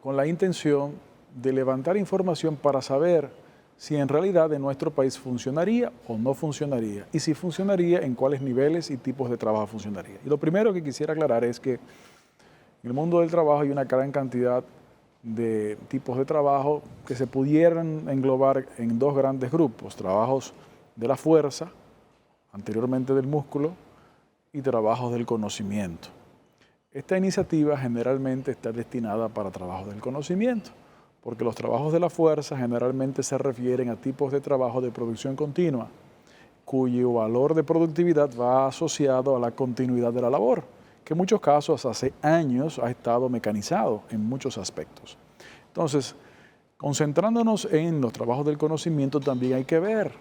con la intención de levantar información para saber si en realidad en nuestro país funcionaría o no funcionaría, y si funcionaría, en cuáles niveles y tipos de trabajo funcionaría. Y lo primero que quisiera aclarar es que en el mundo del trabajo hay una gran cantidad de tipos de trabajo que se pudieran englobar en 2 grandes grupos: trabajos de la fuerza, anteriormente del músculo, y trabajos del conocimiento. Esta iniciativa generalmente está destinada para trabajos del conocimiento, porque los trabajos de la fuerza generalmente se refieren a tipos de trabajo de producción continua, cuyo valor de productividad va asociado a la continuidad de la labor, que en muchos casos hace años ha estado mecanizado en muchos aspectos. Entonces, concentrándonos en los trabajos del conocimiento, también hay que ver,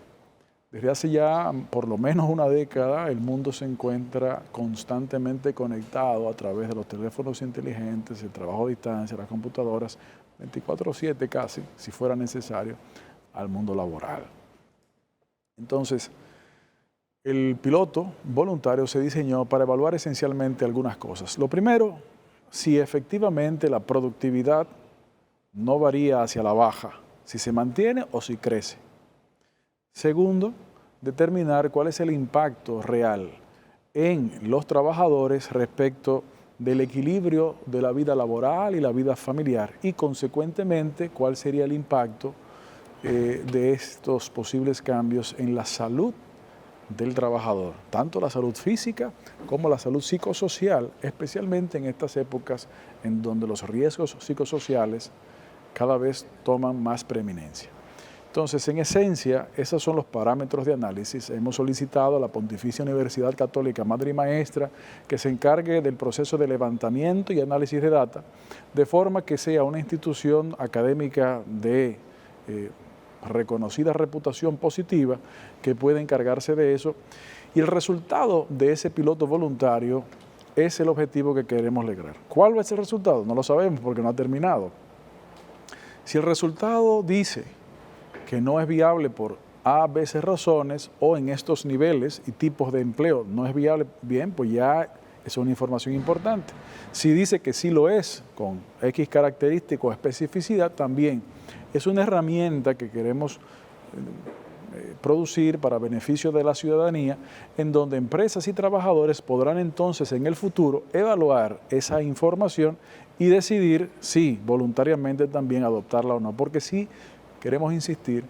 desde hace ya por lo menos una década, el mundo se encuentra constantemente conectado a través de los teléfonos inteligentes, el trabajo a distancia, las computadoras, 24/7 casi, si fuera necesario, al mundo laboral. Entonces, el piloto voluntario se diseñó para evaluar esencialmente algunas cosas. Lo primero, si efectivamente la productividad no varía hacia la baja, si se mantiene o si crece. Segundo, determinar cuál es el impacto real en los trabajadores respecto del equilibrio de la vida laboral y la vida familiar y consecuentemente cuál sería el impacto de estos posibles cambios en la salud del trabajador, tanto la salud física como la salud psicosocial, especialmente en estas épocas en donde los riesgos psicosociales cada vez toman más preeminencia. Entonces, en esencia, esos son los parámetros de análisis. Hemos solicitado a la Pontificia Universidad Católica Madre y Maestra que se encargue del proceso de levantamiento y análisis de data, de forma que sea una institución académica de reconocida reputación positiva que pueda encargarse de eso. Y el resultado de ese piloto voluntario es el objetivo que queremos lograr. ¿Cuál va a ser el resultado? No lo sabemos porque no ha terminado. Si el resultado dice que no es viable por A, veces razones o en estos niveles y tipos de empleo no es viable, bien, pues ya es una información importante. Si dice que sí lo es, con X característica o especificidad, también es una herramienta que queremos producir para beneficio de la ciudadanía, en donde empresas y trabajadores podrán entonces en el futuro evaluar esa información y decidir si voluntariamente también adoptarla o no, porque sí queremos insistir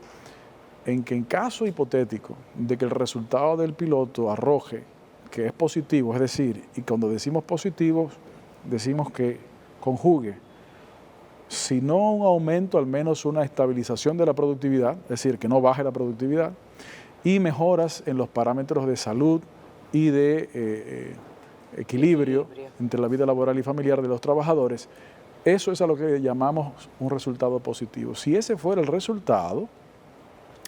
en que en caso hipotético de que el resultado del piloto arroje que es positivo, es decir, y cuando decimos positivo, decimos que conjugue, si no un aumento, al menos una estabilización de la productividad, es decir, que no baje la productividad, y mejoras en los parámetros de salud y de equilibrio entre la vida laboral y familiar de los trabajadores. Eso es a lo que llamamos un resultado positivo. Si ese fuera el resultado,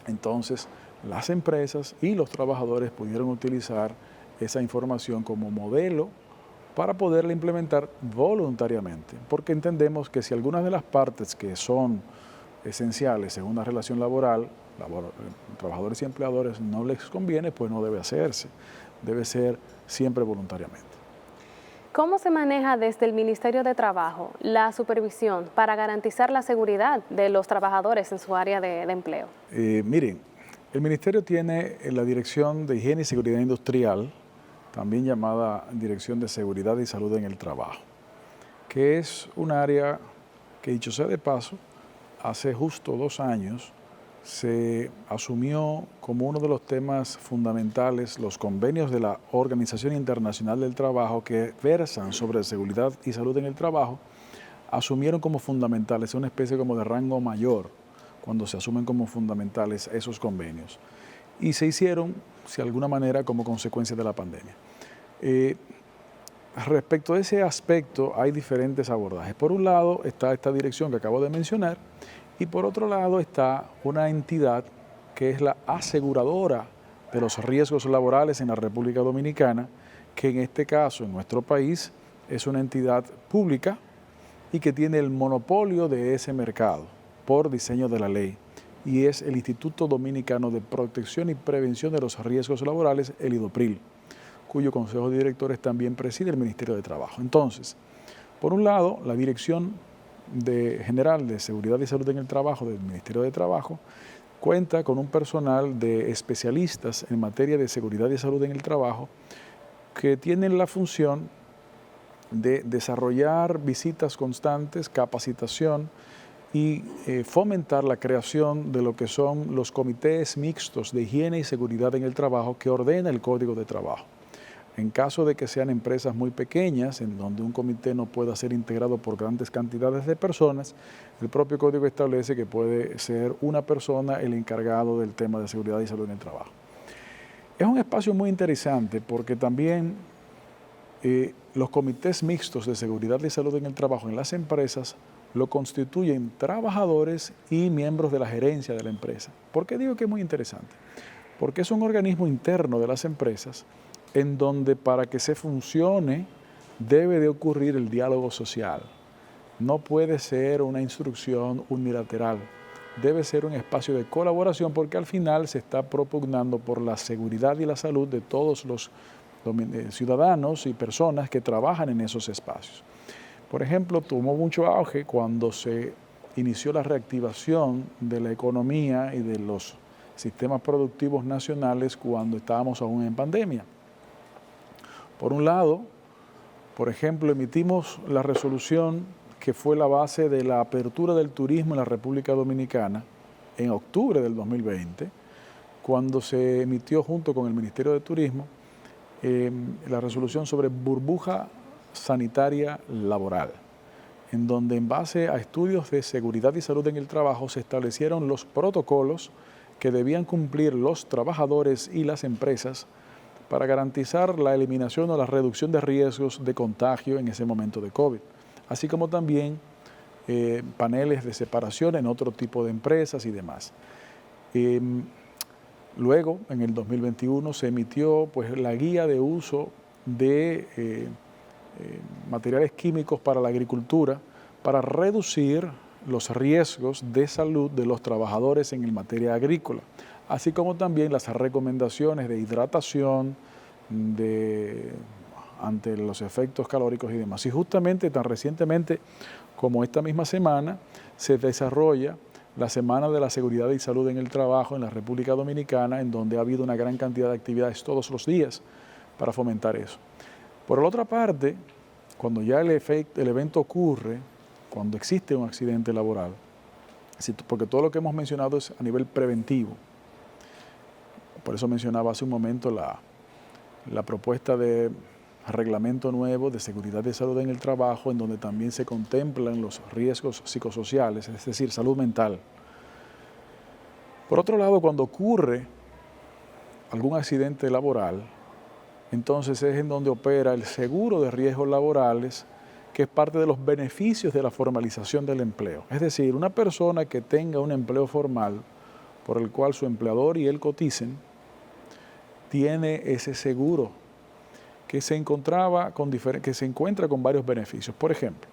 entonces las empresas y los trabajadores pudieron utilizar esa información como modelo para poderla implementar voluntariamente, porque entendemos que si algunas de las partes que son esenciales en una relación laboral, trabajadores y empleadores, no les conviene, pues no debe hacerse, debe ser siempre voluntariamente. ¿Cómo se maneja desde el Ministerio de Trabajo la supervisión para garantizar la seguridad de los trabajadores en su área de empleo? Miren, el Ministerio tiene la Dirección de Higiene y Seguridad Industrial, también llamada Dirección de Seguridad y Salud en el Trabajo, que es un área que, dicho sea de paso, hace justo 2 años se asumió como uno de los temas fundamentales los convenios de la Organización Internacional del Trabajo que versan sobre seguridad y salud en el trabajo, asumieron como fundamentales, una especie como de rango mayor cuando se asumen como fundamentales esos convenios. Y se hicieron, de alguna manera, como consecuencia de la pandemia. Respecto a ese aspecto hay diferentes abordajes. Por un lado está esta dirección que acabo de mencionar y por otro lado está una entidad que es la aseguradora de los riesgos laborales en la República Dominicana, que en este caso, en nuestro país, es una entidad pública y que tiene el monopolio de ese mercado por diseño de la ley, y es el Instituto Dominicano de Protección y Prevención de los Riesgos Laborales, el IDOPRIL, cuyo Consejo de Directores también preside el Ministerio de Trabajo. Entonces, por un lado, la Dirección General de Seguridad y Salud en el Trabajo del Ministerio de Trabajo cuenta con un personal de especialistas en materia de seguridad y salud en el trabajo que tienen la función de desarrollar visitas constantes, capacitación y fomentar la creación de lo que son los comités mixtos de higiene y seguridad en el trabajo que ordena el Código de Trabajo. En caso de que sean empresas muy pequeñas, en donde un comité no pueda ser integrado por grandes cantidades de personas, el propio Código establece que puede ser una persona el encargado del tema de seguridad y salud en el trabajo. Es un espacio muy interesante porque también los comités mixtos de seguridad y salud en el trabajo en las empresas lo constituyen trabajadores y miembros de la gerencia de la empresa. ¿Por qué digo que es muy interesante? Porque es un organismo interno de las empresas en donde para que se funcione debe de ocurrir el diálogo social. No puede ser una instrucción unilateral, debe ser un espacio de colaboración porque al final se está propugnando por la seguridad y la salud de todos los ciudadanos y personas que trabajan en esos espacios. Por ejemplo, tomó mucho auge cuando se inició la reactivación de la economía y de los sistemas productivos nacionales cuando estábamos aún en pandemia. Por un lado, Por ejemplo, emitimos la resolución que fue la base de la apertura del turismo en la República Dominicana en octubre del 2020, cuando se emitió junto con el Ministerio de Turismo la resolución sobre burbuja sanitaria laboral, en donde en base a estudios de seguridad y salud en el trabajo se establecieron los protocolos que debían cumplir los trabajadores y las empresas para garantizar la eliminación o la reducción de riesgos de contagio en ese momento de COVID, así como también paneles de separación en otro tipo de empresas y demás. Luego, en el 2021, se emitió pues, la guía de uso de materiales químicos para la agricultura para reducir los riesgos de salud de los trabajadores en materia agrícola, así como también las recomendaciones de hidratación ante los efectos calóricos y demás. Y justamente tan recientemente como esta misma semana se desarrolla la Semana de la Seguridad y Salud en el Trabajo en la República Dominicana, en donde ha habido una gran cantidad de actividades todos los días para fomentar eso. Por la otra parte, cuando ya el evento ocurre, cuando existe un accidente laboral, porque todo lo que hemos mencionado es a nivel preventivo, por eso mencionaba hace un momento la propuesta de reglamento nuevo de seguridad y salud en el trabajo, en donde también se contemplan los riesgos psicosociales, es decir, salud mental. Por otro lado, cuando ocurre algún accidente laboral, entonces es en donde opera el seguro de riesgos laborales, que es parte de los beneficios de la formalización del empleo. Es decir, una persona que tenga un empleo formal por el cual su empleador y él coticen, tiene ese seguro que se encuentra con varios beneficios. Por ejemplo,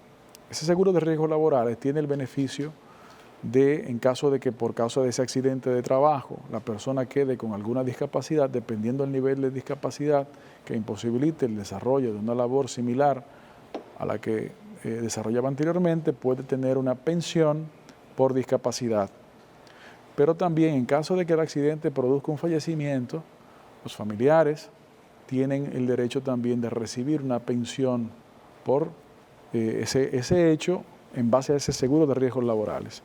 ese seguro de riesgos laborales tiene el beneficio de, en caso de que por causa de ese accidente de trabajo la persona quede con alguna discapacidad, dependiendo del nivel de discapacidad que imposibilite el desarrollo de una labor similar a la que desarrollaba anteriormente, puede tener una pensión por discapacidad. Pero también en caso de que el accidente produzca un fallecimiento, los familiares tienen el derecho también de recibir una pensión por ese hecho en base a ese seguro de riesgos laborales.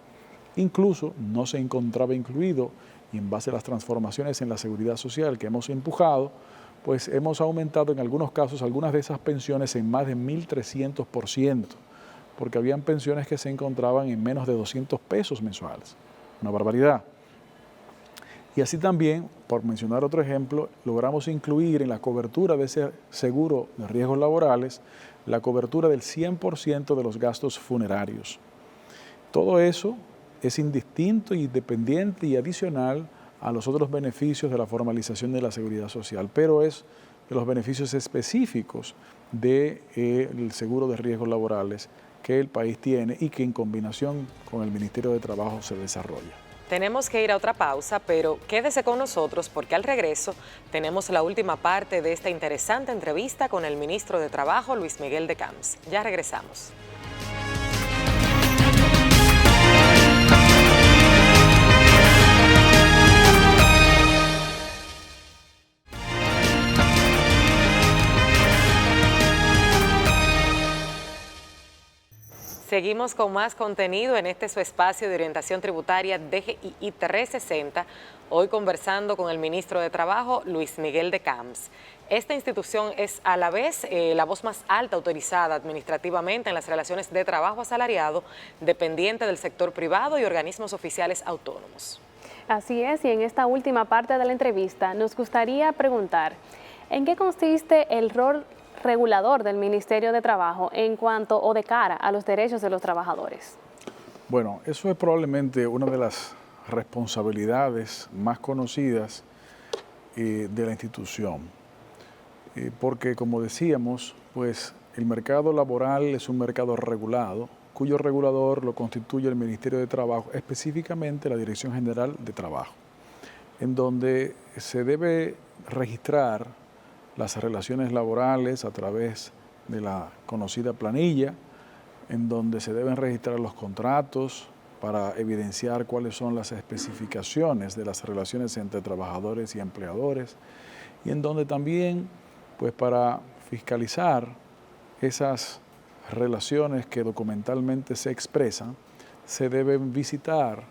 Incluso no se encontraba incluido, y en base a las transformaciones en la seguridad social que hemos empujado, pues hemos aumentado en algunos casos algunas de esas pensiones en más de 1.300%, porque habían pensiones que se encontraban en menos de 200 pesos mensuales, una barbaridad. Y así también, por mencionar otro ejemplo, logramos incluir en la cobertura de ese seguro de riesgos laborales la cobertura del 100% de los gastos funerarios. Todo eso es indistinto, independiente y adicional a los otros beneficios de la formalización de la seguridad social, pero es de los beneficios específicos del seguro de riesgos laborales que el país tiene y que en combinación con el Ministerio de Trabajo se desarrolla. Tenemos que ir a otra pausa, pero quédese con nosotros porque al regreso tenemos la última parte de esta interesante entrevista con el ministro de Trabajo, Luis Miguel de Camps. Ya regresamos. Seguimos con más contenido en este su espacio de orientación tributaria DGII 360, hoy conversando con el ministro de Trabajo, Luis Miguel de Camps. Esta institución es a la vez la voz más alta autorizada administrativamente en las relaciones de trabajo asalariado, dependiente del sector privado y organismos oficiales autónomos. Así es, y en esta última parte de la entrevista nos gustaría preguntar, ¿en qué consiste el rol regulador del Ministerio de Trabajo en cuanto o de cara a los derechos de los trabajadores? Bueno, eso es probablemente una de las responsabilidades más conocidas de la institución, porque como decíamos, pues el mercado laboral es un mercado regulado, cuyo regulador lo constituye el Ministerio de Trabajo, específicamente la Dirección General de Trabajo, en donde se debe registrar las relaciones laborales a través de la conocida planilla, en donde se deben registrar los contratos para evidenciar cuáles son las especificaciones de las relaciones entre trabajadores y empleadores, y en donde también, pues para fiscalizar esas relaciones que documentalmente se expresan, se deben visitar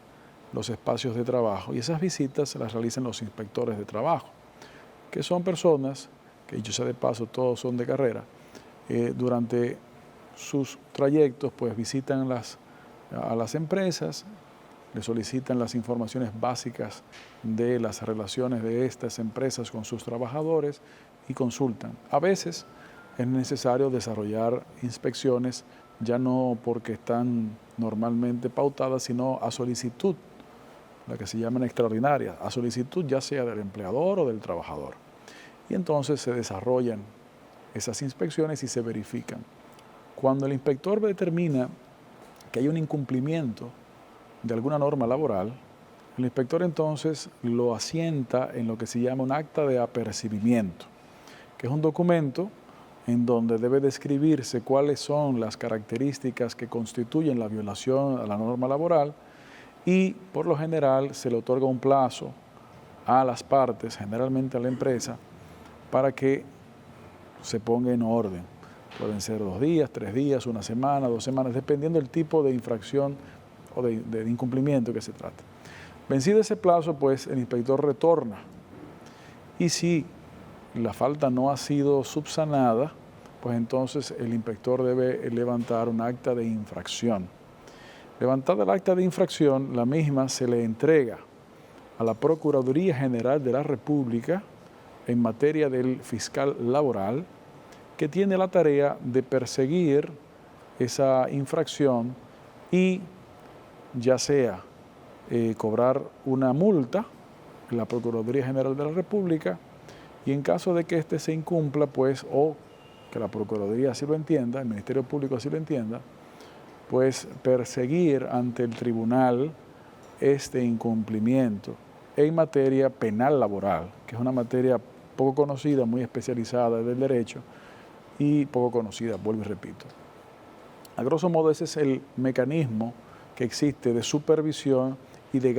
los espacios de trabajo y esas visitas se las realizan los inspectores de trabajo, que son personas, que yo sé de paso todos son de carrera, durante sus trayectos pues visitan a las empresas, le solicitan las informaciones básicas de las relaciones de estas empresas con sus trabajadores y consultan. A veces es necesario desarrollar inspecciones, ya no porque están normalmente pautadas, sino a solicitud, la que se llaman extraordinarias, a solicitud ya sea del empleador o del trabajador. Y entonces se desarrollan esas inspecciones y se verifican. Cuando el inspector determina que hay un incumplimiento de alguna norma laboral, el inspector entonces lo asienta en lo que se llama un acta de apercibimiento, que es un documento en donde debe describirse cuáles son las características que constituyen la violación a la norma laboral y por lo general se le otorga un plazo a las partes, generalmente a la empresa, para que se ponga en orden. Pueden ser 2 días, 3 días, 1 semana, 2 semanas, dependiendo del tipo de infracción o de incumplimiento que se trata. Vencido ese plazo, pues el inspector retorna y si la falta no ha sido subsanada, pues entonces el inspector debe levantar un acta de infracción. Levantada el acta de infracción, la misma se le entrega a la Procuraduría General de la República en materia del fiscal laboral, que tiene la tarea de perseguir esa infracción y ya sea cobrar una multa en la Procuraduría General de la República y en caso de que éste se incumpla, pues, o que la Procuraduría así lo entienda, el Ministerio Público así lo entienda, pues perseguir ante el tribunal este incumplimiento en materia penal laboral, que es una materia poco conocida, muy especializada del derecho y poco conocida, vuelvo y repito. A grosso modo ese es el mecanismo que existe de supervisión y de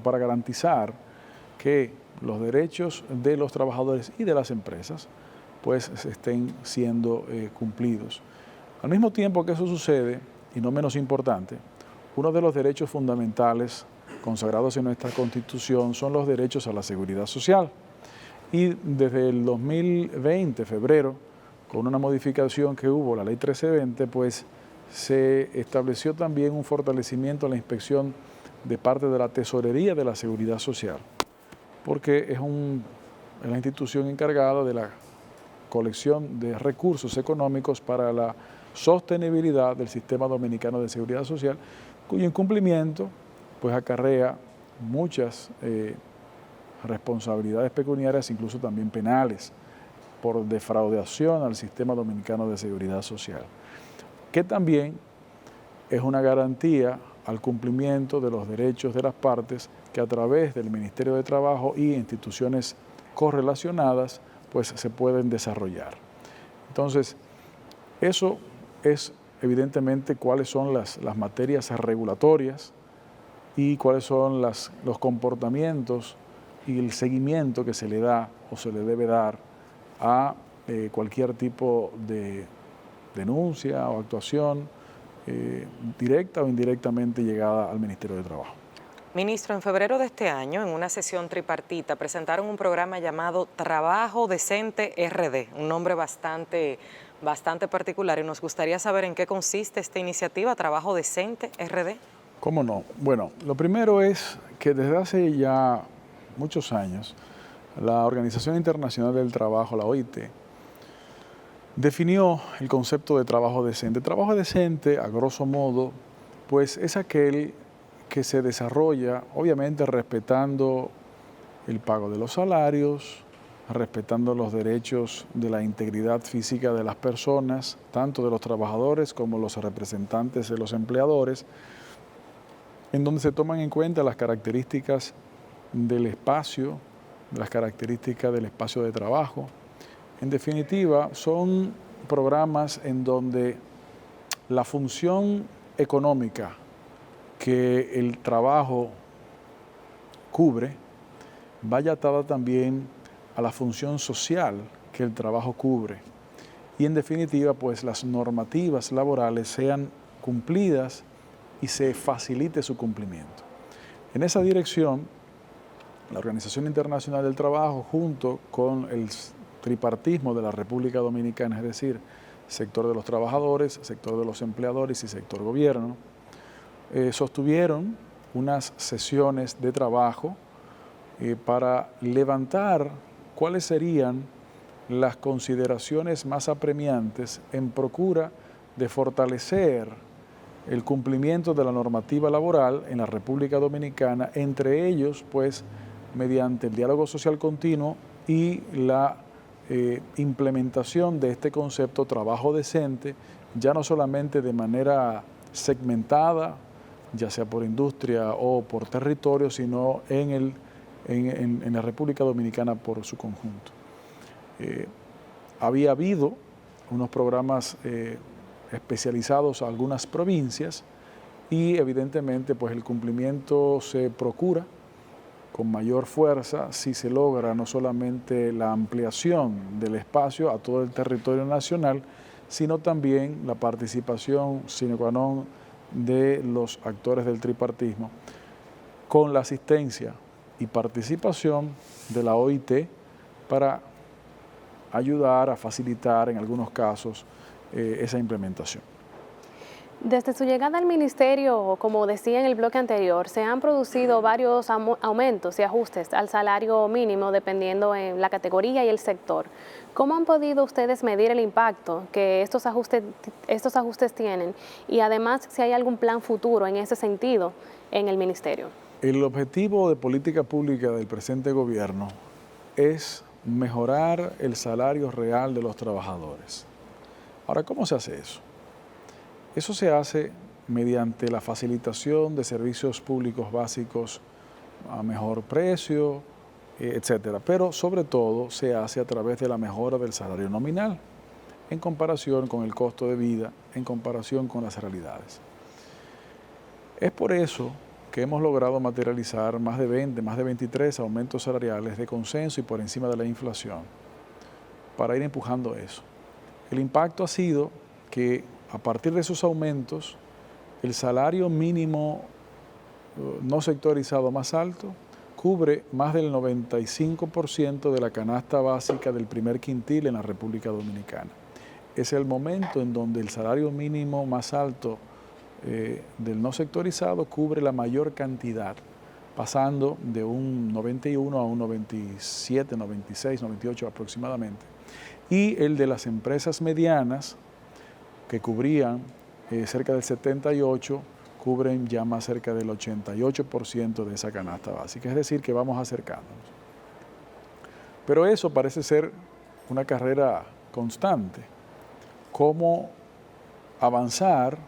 para garantizar que los derechos de los trabajadores y de las empresas pues estén siendo cumplidos. Al mismo tiempo que eso sucede, y no menos importante, uno de los derechos fundamentales consagrados en nuestra Constitución son los derechos a la seguridad social. Y desde el 2020, febrero, con una modificación que hubo, la Ley 1320, pues se estableció también un fortalecimiento a la inspección de parte de la Tesorería de la Seguridad Social, porque es la institución encargada de la colección de recursos económicos para la sostenibilidad del sistema dominicano de seguridad social, cuyo incumplimiento pues acarrea muchas responsabilidades pecuniarias, incluso también penales, por defraudación al sistema dominicano de seguridad social, que también es una garantía al cumplimiento de los derechos de las partes que a través del Ministerio de Trabajo y instituciones correlacionadas pues se pueden desarrollar. Entonces, eso es evidentemente cuáles son las materias regulatorias y cuáles son los comportamientos y el seguimiento que se le da o se le debe dar a cualquier tipo de denuncia o actuación directa o indirectamente llegada al Ministerio de Trabajo. Ministro, en febrero de este año, en una sesión tripartita, presentaron un programa llamado Trabajo Decente RD, un nombre bastante particular, y nos gustaría saber en qué consiste esta iniciativa, Trabajo Decente RD. ¿Cómo no? Bueno, lo primero es que desde hace ya muchos años, la Organización Internacional del Trabajo, la OIT, definió el concepto de trabajo decente. Trabajo decente, a grosso modo, pues es aquel que se desarrolla, obviamente respetando el pago de los salarios, respetando los derechos de la integridad física de las personas, tanto de los trabajadores como los representantes de los empleadores, en donde se toman en cuenta las características del espacio, las características del espacio de trabajo. En definitiva, son programas en donde la función económica que el trabajo cubre vaya atada también a la función social que el trabajo cubre. y en definitiva pues las normativas laborales sean cumplidas y se facilite su cumplimiento. En esa dirección, la Organización Internacional del Trabajo, junto con el tripartismo de la República Dominicana, es decir, sector de los trabajadores, sector de los empleadores y sector gobierno, sostuvieron unas sesiones de trabajo para levantar cuáles serían las consideraciones más apremiantes en procura de fortalecer el cumplimiento de la normativa laboral en la República Dominicana, entre ellos, pues, mediante el diálogo social continuo y la implementación de este concepto trabajo decente, ya no solamente de manera segmentada, ya sea por industria o por territorio, sino en la República Dominicana por su conjunto. Había habido unos programas especializados a algunas provincias y evidentemente pues el cumplimiento se procura con mayor fuerza si se logra no solamente la ampliación del espacio a todo el territorio nacional, sino también la participación sine qua non de los actores del tripartismo, con la asistencia y participación de la OIT para ayudar a facilitar en algunos casos esa implementación. Desde su llegada al ministerio, como decía en el bloque anterior, se han producido varios aumentos y ajustes al salario mínimo dependiendo en la categoría y el sector. ¿Cómo han podido ustedes medir el impacto que estos ajustes tienen? Y además, si hay algún plan futuro en ese sentido en el ministerio. El objetivo de política pública del presente gobierno es mejorar el salario real de los trabajadores. Ahora, ¿cómo se hace eso? Eso se hace mediante la facilitación de servicios públicos básicos a mejor precio, etcétera. Pero sobre todo se hace a través de la mejora del salario nominal en comparación con el costo de vida, en comparación con las realidades. Es por eso que hemos logrado materializar más de 23 aumentos salariales de consenso y por encima de la inflación para ir empujando eso. El impacto ha sido que a partir de esos aumentos, el salario mínimo no sectorizado más alto cubre más del 95% de la canasta básica del primer quintil en la República Dominicana. Es el momento en donde el salario mínimo más alto del no sectorizado cubre la mayor cantidad, pasando de un 91 a un 97, 96, 98 aproximadamente. Y el de las empresas medianas, que cubrían cerca del 78, cubren ya más cerca del 88% de esa canasta básica. Es decir, que vamos acercándonos. Pero eso parece ser una carrera constante. ¿Cómo avanzar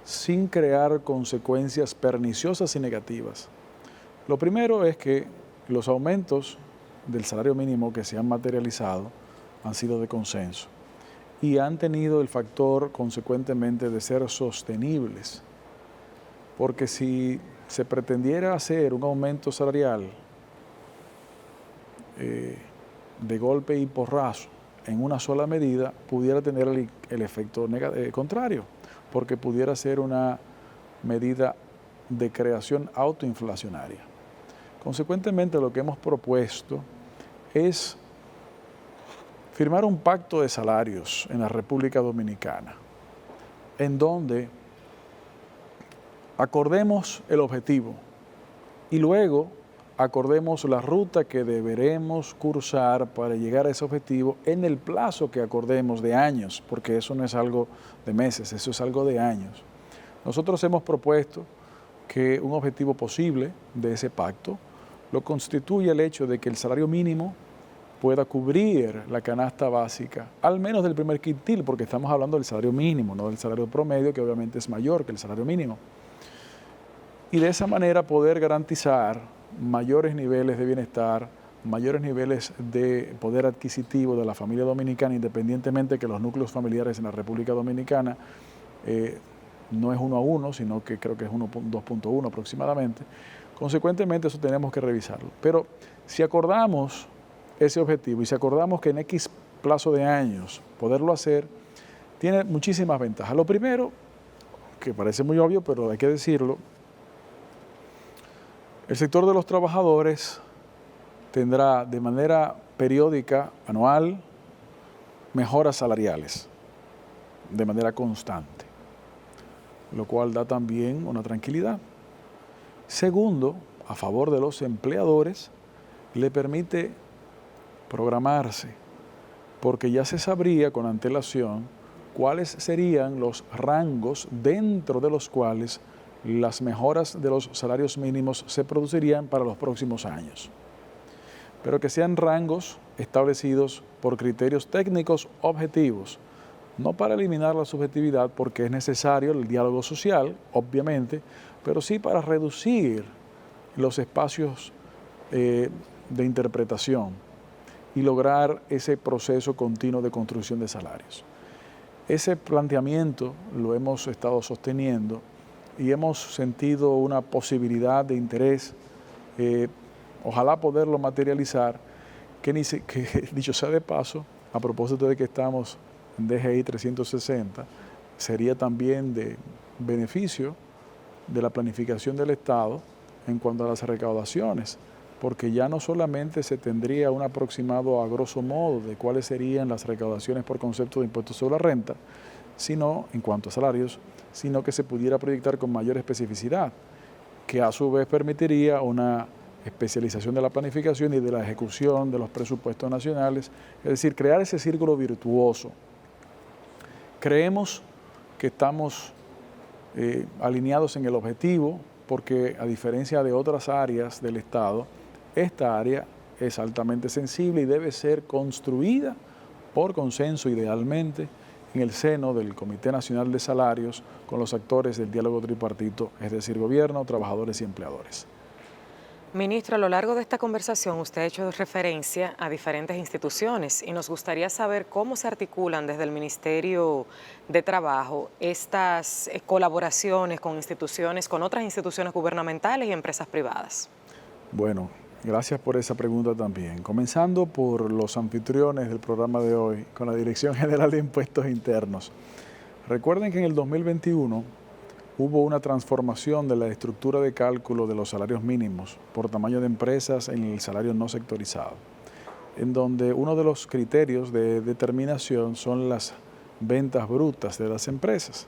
sin crear consecuencias perniciosas y negativas? Lo primero es que los aumentos del salario mínimo que se han materializado han sido de consenso y han tenido el factor, consecuentemente, de ser sostenibles. Porque si se pretendiera hacer un aumento salarial de golpe y porrazo en una sola medida, pudiera tener el efecto contrario, porque pudiera ser una medida de creación autoinflacionaria. Consecuentemente, lo que hemos propuesto es firmar un pacto de salarios en la República Dominicana, en donde acordemos el objetivo y luego acordemos la ruta que deberemos cursar para llegar a ese objetivo en el plazo que acordemos de años, porque eso no es algo de meses, eso es algo de años. Nosotros hemos propuesto que un objetivo posible de ese pacto lo constituye el hecho de que el salario mínimo pueda cubrir la canasta básica, al menos del primer quintil, porque estamos hablando del salario mínimo, no del salario promedio, que obviamente es mayor que el salario mínimo. Y de esa manera poder garantizar mayores niveles de bienestar, mayores niveles de poder adquisitivo de la familia dominicana, independientemente de que los núcleos familiares en la República Dominicana no es 1 a 1, sino que creo que es 2.1 aproximadamente. Consecuentemente, eso tenemos que revisarlo. Pero si acordamos ese objetivo y si acordamos que en X plazo de años poderlo hacer, tiene muchísimas ventajas. Lo primero, que parece muy obvio, pero hay que decirlo, el sector de los trabajadores tendrá de manera periódica, anual, mejoras salariales, de manera constante, lo cual da también una tranquilidad. Segundo, a favor de los empleadores, le permite programarse, porque ya se sabría con antelación cuáles serían los rangos dentro de los cuales las mejoras de los salarios mínimos se producirían para los próximos años, pero que sean rangos establecidos por criterios técnicos objetivos, no para eliminar la subjetividad, porque es necesario el diálogo social, obviamente, pero sí para reducir los espacios de interpretación y lograr ese proceso continuo de construcción de salarios. Ese planteamiento lo hemos estado sosteniendo y hemos sentido una posibilidad de interés, ojalá poderlo materializar, que dicho sea de paso, a propósito de que estamos en DGI 360, sería también de beneficio de la planificación del Estado en cuanto a las recaudaciones, porque ya no solamente se tendría un aproximado a grosso modo de cuáles serían las recaudaciones por concepto de impuestos sobre la renta, sino en cuanto a salarios, sino que se pudiera proyectar con mayor especificidad, que a su vez permitiría una especialización de la planificación y de la ejecución de los presupuestos nacionales, es decir, crear ese círculo virtuoso. Creemos que estamos alineados en el objetivo, porque a diferencia de otras áreas del Estado, esta área es altamente sensible y debe ser construida por consenso, idealmente, en el seno del Comité Nacional de Salarios con los actores del diálogo tripartito, es decir, gobierno, trabajadores y empleadores. Ministro, a lo largo de esta conversación usted ha hecho referencia a diferentes instituciones y nos gustaría saber cómo se articulan desde el Ministerio de Trabajo estas colaboraciones con instituciones, con otras instituciones gubernamentales y empresas privadas. Bueno, gracias por esa pregunta también. Comenzando por los anfitriones del programa de hoy, con la Dirección General de Impuestos Internos. Recuerden que en el 2021 hubo una transformación de la estructura de cálculo de los salarios mínimos por tamaño de empresas en el salario no sectorizado, en donde uno de los criterios de determinación son las ventas brutas de las empresas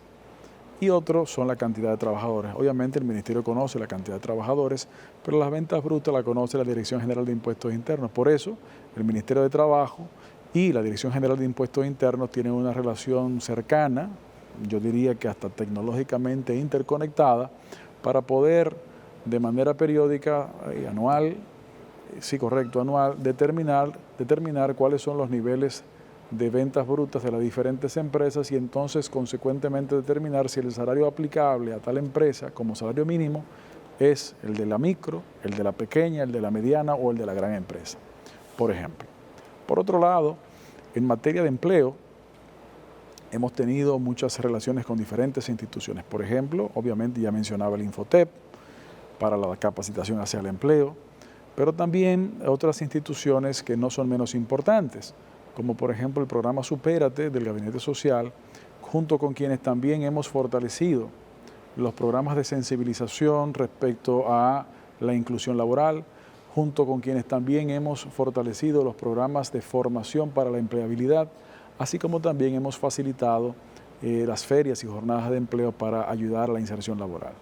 y otro son la cantidad de trabajadores. Obviamente el Ministerio conoce la cantidad de trabajadores, pero las ventas brutas la conoce la Dirección General de Impuestos Internos. Por eso el Ministerio de Trabajo y la Dirección General de Impuestos Internos tienen una relación cercana, yo diría que hasta tecnológicamente interconectada, para poder de manera periódica y anual, sí correcto, anual, determinar cuáles son los niveles de ventas brutas de las diferentes empresas y entonces consecuentemente determinar si el salario aplicable a tal empresa como salario mínimo es el de la micro, el de la pequeña, el de la mediana o el de la gran empresa, por ejemplo. Por otro lado, en materia de empleo, hemos tenido muchas relaciones con diferentes instituciones. Por ejemplo, obviamente ya mencionaba el Infotep para la capacitación hacia el empleo, pero también otras instituciones que no son menos importantes, como por ejemplo el programa Supérate del Gabinete Social, junto con quienes también hemos fortalecido los programas de sensibilización respecto a la inclusión laboral, junto con quienes también hemos fortalecido los programas de formación para la empleabilidad, así como también hemos facilitado las ferias y jornadas de empleo para ayudar a la inserción laboral.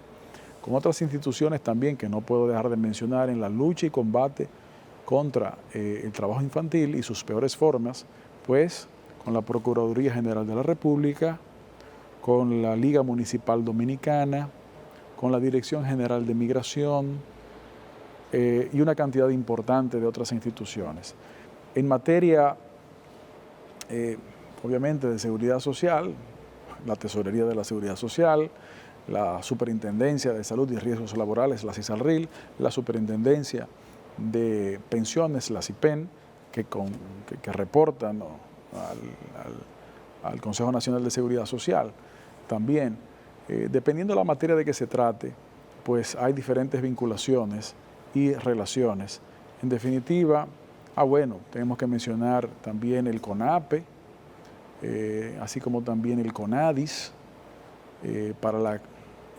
Con otras instituciones también que no puedo dejar de mencionar en la lucha y combate contra el trabajo infantil y sus peores formas, pues con la Procuraduría General de la República, con la Liga Municipal Dominicana, con la Dirección General de Migración y una cantidad importante de otras instituciones. En materia obviamente de seguridad social, la Tesorería de la Seguridad Social, la Superintendencia de Salud y Riesgos Laborales, la CISALRIL, la Superintendencia de Pensiones, la CIPEN, que reportan al Consejo Nacional de Seguridad Social. También, dependiendo de la materia de que se trate, pues hay diferentes vinculaciones y relaciones. En definitiva, bueno, tenemos que mencionar también el CONAPE, así como también el CONADIS, para la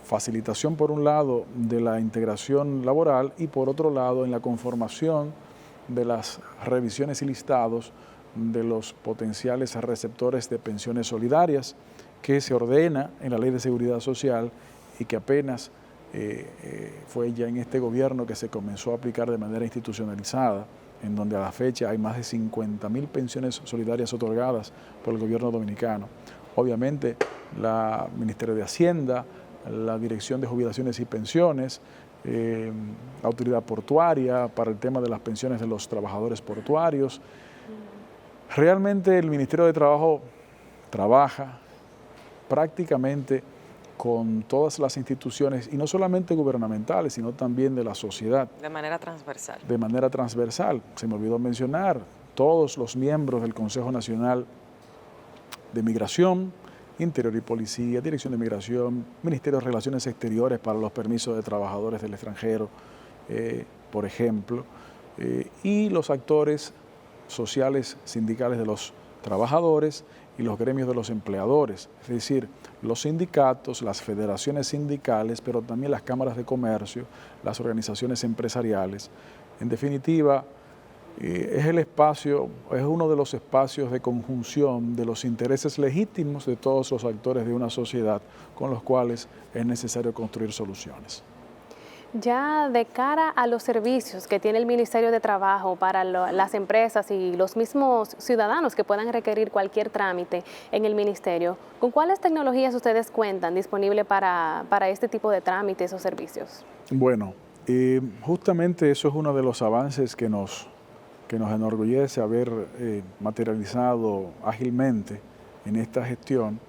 facilitación, por un lado, de la integración laboral y, por otro lado, en la conformación de las revisiones y listados de los potenciales receptores de pensiones solidarias, que se ordena en la Ley de Seguridad Social y que apenas fue ya en este gobierno que se comenzó a aplicar de manera institucionalizada, en donde a la fecha hay más de 50.000 pensiones solidarias otorgadas por el gobierno dominicano. Obviamente, la Ministerio de Hacienda, la Dirección de Jubilaciones y Pensiones, la Autoridad Portuaria para el tema de las pensiones de los trabajadores portuarios. Realmente el Ministerio de Trabajo trabaja prácticamente con todas las instituciones, y no solamente gubernamentales, sino también de la sociedad. De manera transversal. De manera transversal. Se me olvidó mencionar, todos los miembros del Consejo Nacional de Migración, Interior y Policía, Dirección de Migración, Ministerio de Relaciones Exteriores para los permisos de trabajadores del extranjero, por ejemplo, y los actores sociales sindicales de los trabajadores y los gremios de los empleadores, es decir, los sindicatos, las federaciones sindicales, pero también las cámaras de comercio, las organizaciones empresariales. En definitiva, es el espacio, es uno de los espacios de conjunción de los intereses legítimos de todos los actores de una sociedad con los cuales es necesario construir soluciones. Ya de cara a los servicios que tiene el Ministerio de Trabajo para las empresas y los mismos ciudadanos que puedan requerir cualquier trámite en el ministerio, ¿con cuáles tecnologías ustedes cuentan disponibles para este tipo de trámites o servicios? Bueno, justamente eso es uno de los avances que nos enorgullece haber materializado ágilmente en esta gestión,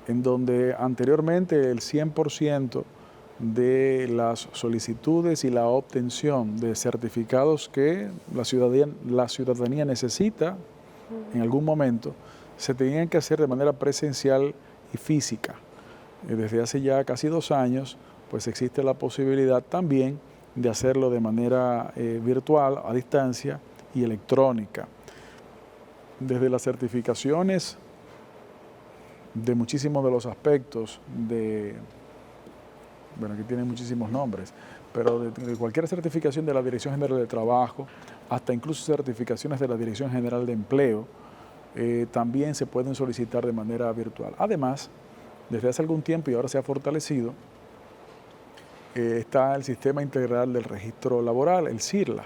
en donde anteriormente el 100% de las solicitudes y la obtención de certificados que la ciudadanía necesita en algún momento se tenían que hacer de manera presencial y física. Desde hace ya casi 2 años, pues existe la posibilidad también de hacerlo de manera virtual, a distancia y electrónica. Desde las certificaciones de muchísimos de los aspectos que tienen muchísimos nombres, pero de cualquier certificación de la Dirección General de Trabajo, hasta incluso certificaciones de la Dirección General de Empleo, también se pueden solicitar de manera virtual. Además, desde hace algún tiempo y ahora se ha fortalecido, está el Sistema Integral del Registro Laboral, el SIRLA,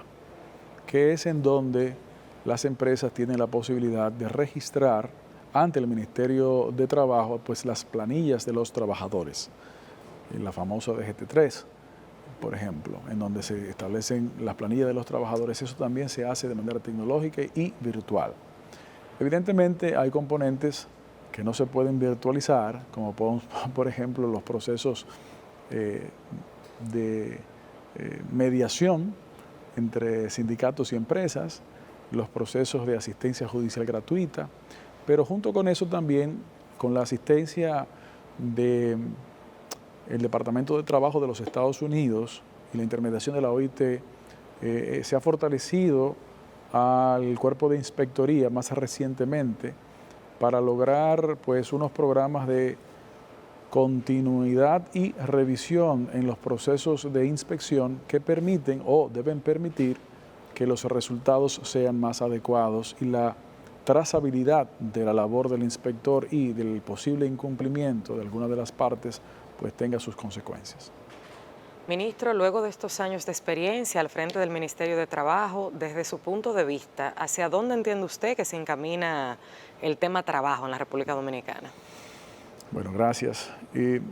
que es en donde las empresas tienen la posibilidad de registrar ante el Ministerio de Trabajo pues las planillas de los trabajadores, la famosa DGT3, por ejemplo, en donde se establecen las planillas de los trabajadores. Eso también se hace de manera tecnológica y virtual. Evidentemente hay componentes que no se pueden virtualizar, como por ejemplo los procesos de mediación entre sindicatos y empresas, los procesos de asistencia judicial gratuita, pero junto con eso también con la asistencia del Departamento de Trabajo de los Estados Unidos y la intermediación de la OIT, se ha fortalecido al cuerpo de inspectoría más recientemente para lograr pues unos programas de continuidad y revisión en los procesos de inspección que permiten o deben permitir que los resultados sean más adecuados y la trazabilidad de la labor del inspector y del posible incumplimiento de alguna de las partes pues tenga sus consecuencias. Ministro, luego de estos años de experiencia al frente del Ministerio de Trabajo, desde su punto de vista, ¿hacia dónde entiende usted que se encamina el tema trabajo en la República Dominicana? Bueno, gracias. El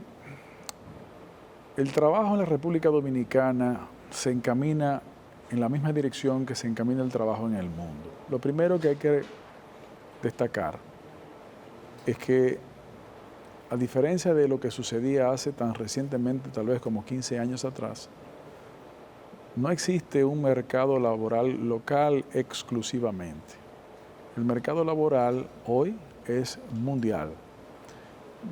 trabajo en la República Dominicana se encamina en la misma dirección que se encamina el trabajo en el mundo. Lo primero que hay que destacar es que, a diferencia de lo que sucedía hace tan recientemente, tal vez como 15 años atrás, no existe un mercado laboral local exclusivamente. El mercado laboral hoy es mundial.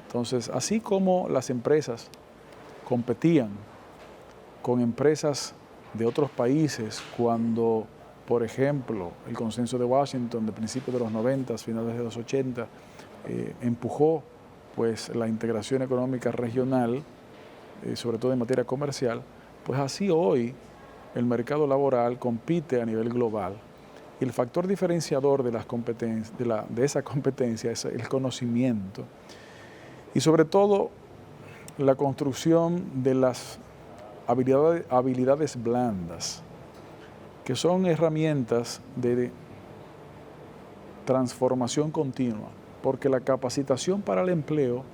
Entonces, así como las empresas competían con empresas de otros países cuando, por ejemplo, el Consenso de Washington de principios de los 90, finales de los 80, empujó pues, la integración económica regional, sobre todo en materia comercial, pues así hoy el mercado laboral compite a nivel global. Y el factor diferenciador de, las de esa competencia es el conocimiento y sobre todo la construcción de las habilidades blandas, que son herramientas de transformación continua, porque la capacitación para el empleo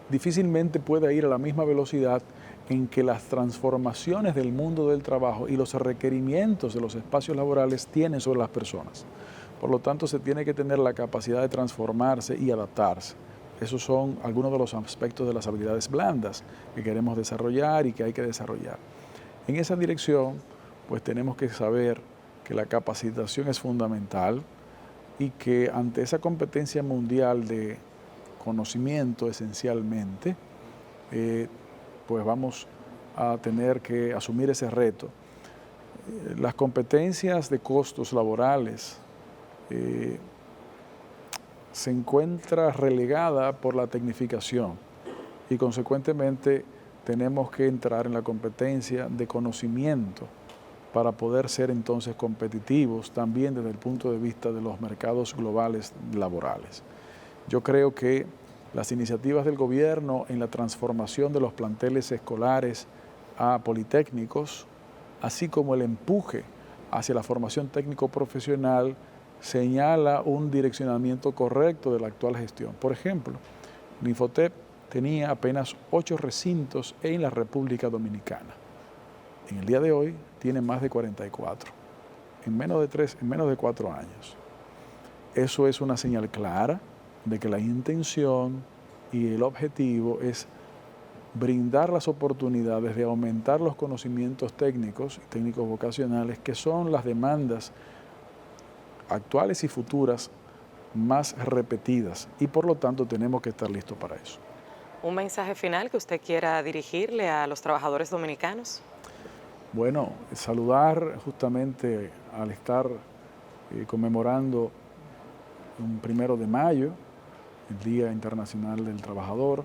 difícilmente puede ir a la misma velocidad en que las transformaciones del mundo del trabajo y los requerimientos de los espacios laborales tienen sobre las personas. Por lo tanto, se tiene que tener la capacidad de transformarse y adaptarse. Esos son algunos de los aspectos de las habilidades blandas que queremos desarrollar y que hay que desarrollar. En esa dirección, pues tenemos que saber que la capacitación es fundamental y que ante esa competencia mundial de conocimiento esencialmente, pues vamos a tener que asumir ese reto. Las competencias de costos laborales se encuentra relegada por la tecnificación y consecuentemente tenemos que entrar en la competencia de conocimiento para poder ser entonces competitivos también desde el punto de vista de los mercados globales laborales. Yo creo que las iniciativas del gobierno en la transformación de los planteles escolares a politécnicos, así como el empuje hacia la formación técnico-profesional, señala un direccionamiento correcto de la actual gestión. Por ejemplo, el Infotep tenía apenas 8 recintos en la República Dominicana. En el día de hoy tiene más de 44, en menos de 4 años. Eso es una señal clara de que la intención y el objetivo es brindar las oportunidades de aumentar los conocimientos técnicos y técnicos vocacionales, que son las demandas actuales y futuras más repetidas, y por lo tanto tenemos que estar listos para eso. ¿Un mensaje final que usted quiera dirigirle a los trabajadores dominicanos? Bueno, saludar justamente al estar conmemorando un 1 de mayo, el Día Internacional del Trabajador,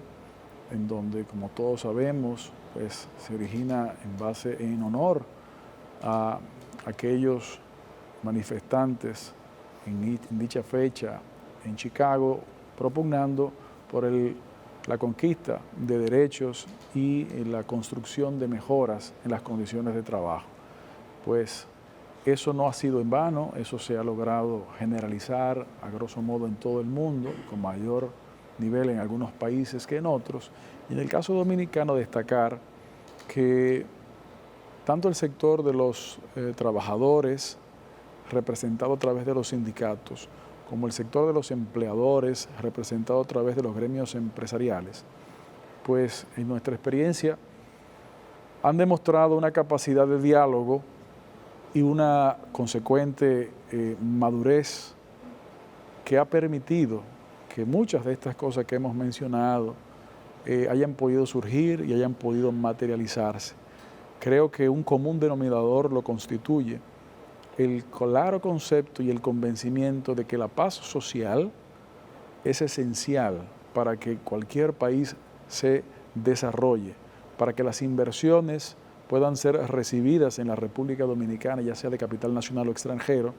en donde, como todos sabemos, pues, se origina en honor a aquellos manifestantes en dicha fecha en Chicago, propugnando por la conquista de derechos y la construcción de mejoras en las condiciones de trabajo. Pues eso no ha sido en vano, eso se ha logrado generalizar a grosso modo en todo el mundo, con mayor nivel en algunos países que en otros. Y en el caso dominicano, destacar que tanto el sector de los trabajadores, representado a través de los sindicatos, como el sector de los empleadores, representado a través de los gremios empresariales, pues en nuestra experiencia han demostrado una capacidad de diálogo y una consecuente madurez que ha permitido que muchas de estas cosas que hemos mencionado hayan podido surgir y hayan podido materializarse. Creo que un común denominador lo constituye el claro concepto y el convencimiento de que la paz social es esencial para que cualquier país se desarrolle, para que las inversiones puedan ser recibidas en la República Dominicana, ya sea de capital nacional o extranjero,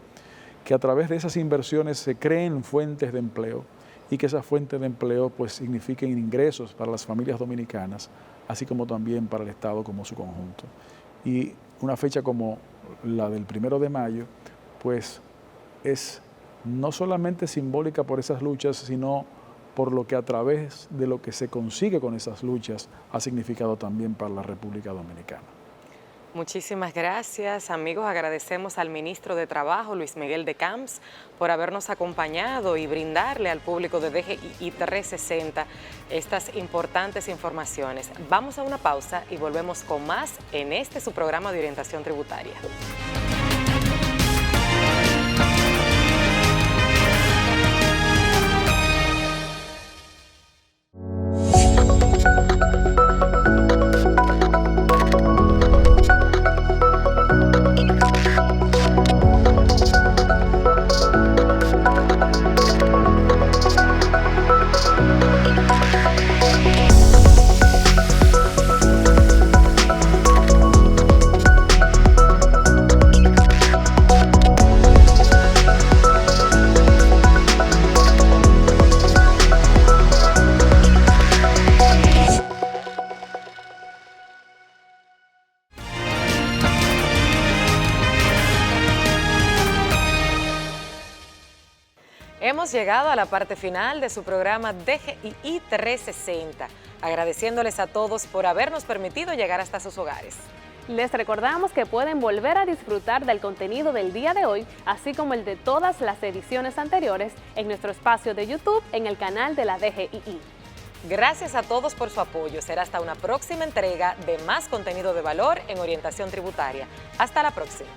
que a través de esas inversiones se creen fuentes de empleo y que esas fuentes de empleo pues signifiquen ingresos para las familias dominicanas, así como también para el Estado como su conjunto. Y una fecha como la del 1 de mayo, pues es no solamente simbólica por esas luchas, sino por lo que a través de lo que se consigue con esas luchas ha significado también para la República Dominicana. Muchísimas gracias, amigos. Agradecemos al ministro de Trabajo, Luis Miguel de Camps, por habernos acompañado y brindarle al público de DGI 360 estas importantes informaciones. Vamos a una pausa y volvemos con más en su programa de orientación tributaria. Hemos llegado a la parte final de su programa DGII 360, agradeciéndoles a todos por habernos permitido llegar hasta sus hogares. Les recordamos que pueden volver a disfrutar del contenido del día de hoy, así como el de todas las ediciones anteriores, en nuestro espacio de YouTube en el canal de la DGII. Gracias a todos por su apoyo. Será hasta una próxima entrega de más contenido de valor en orientación tributaria. Hasta la próxima.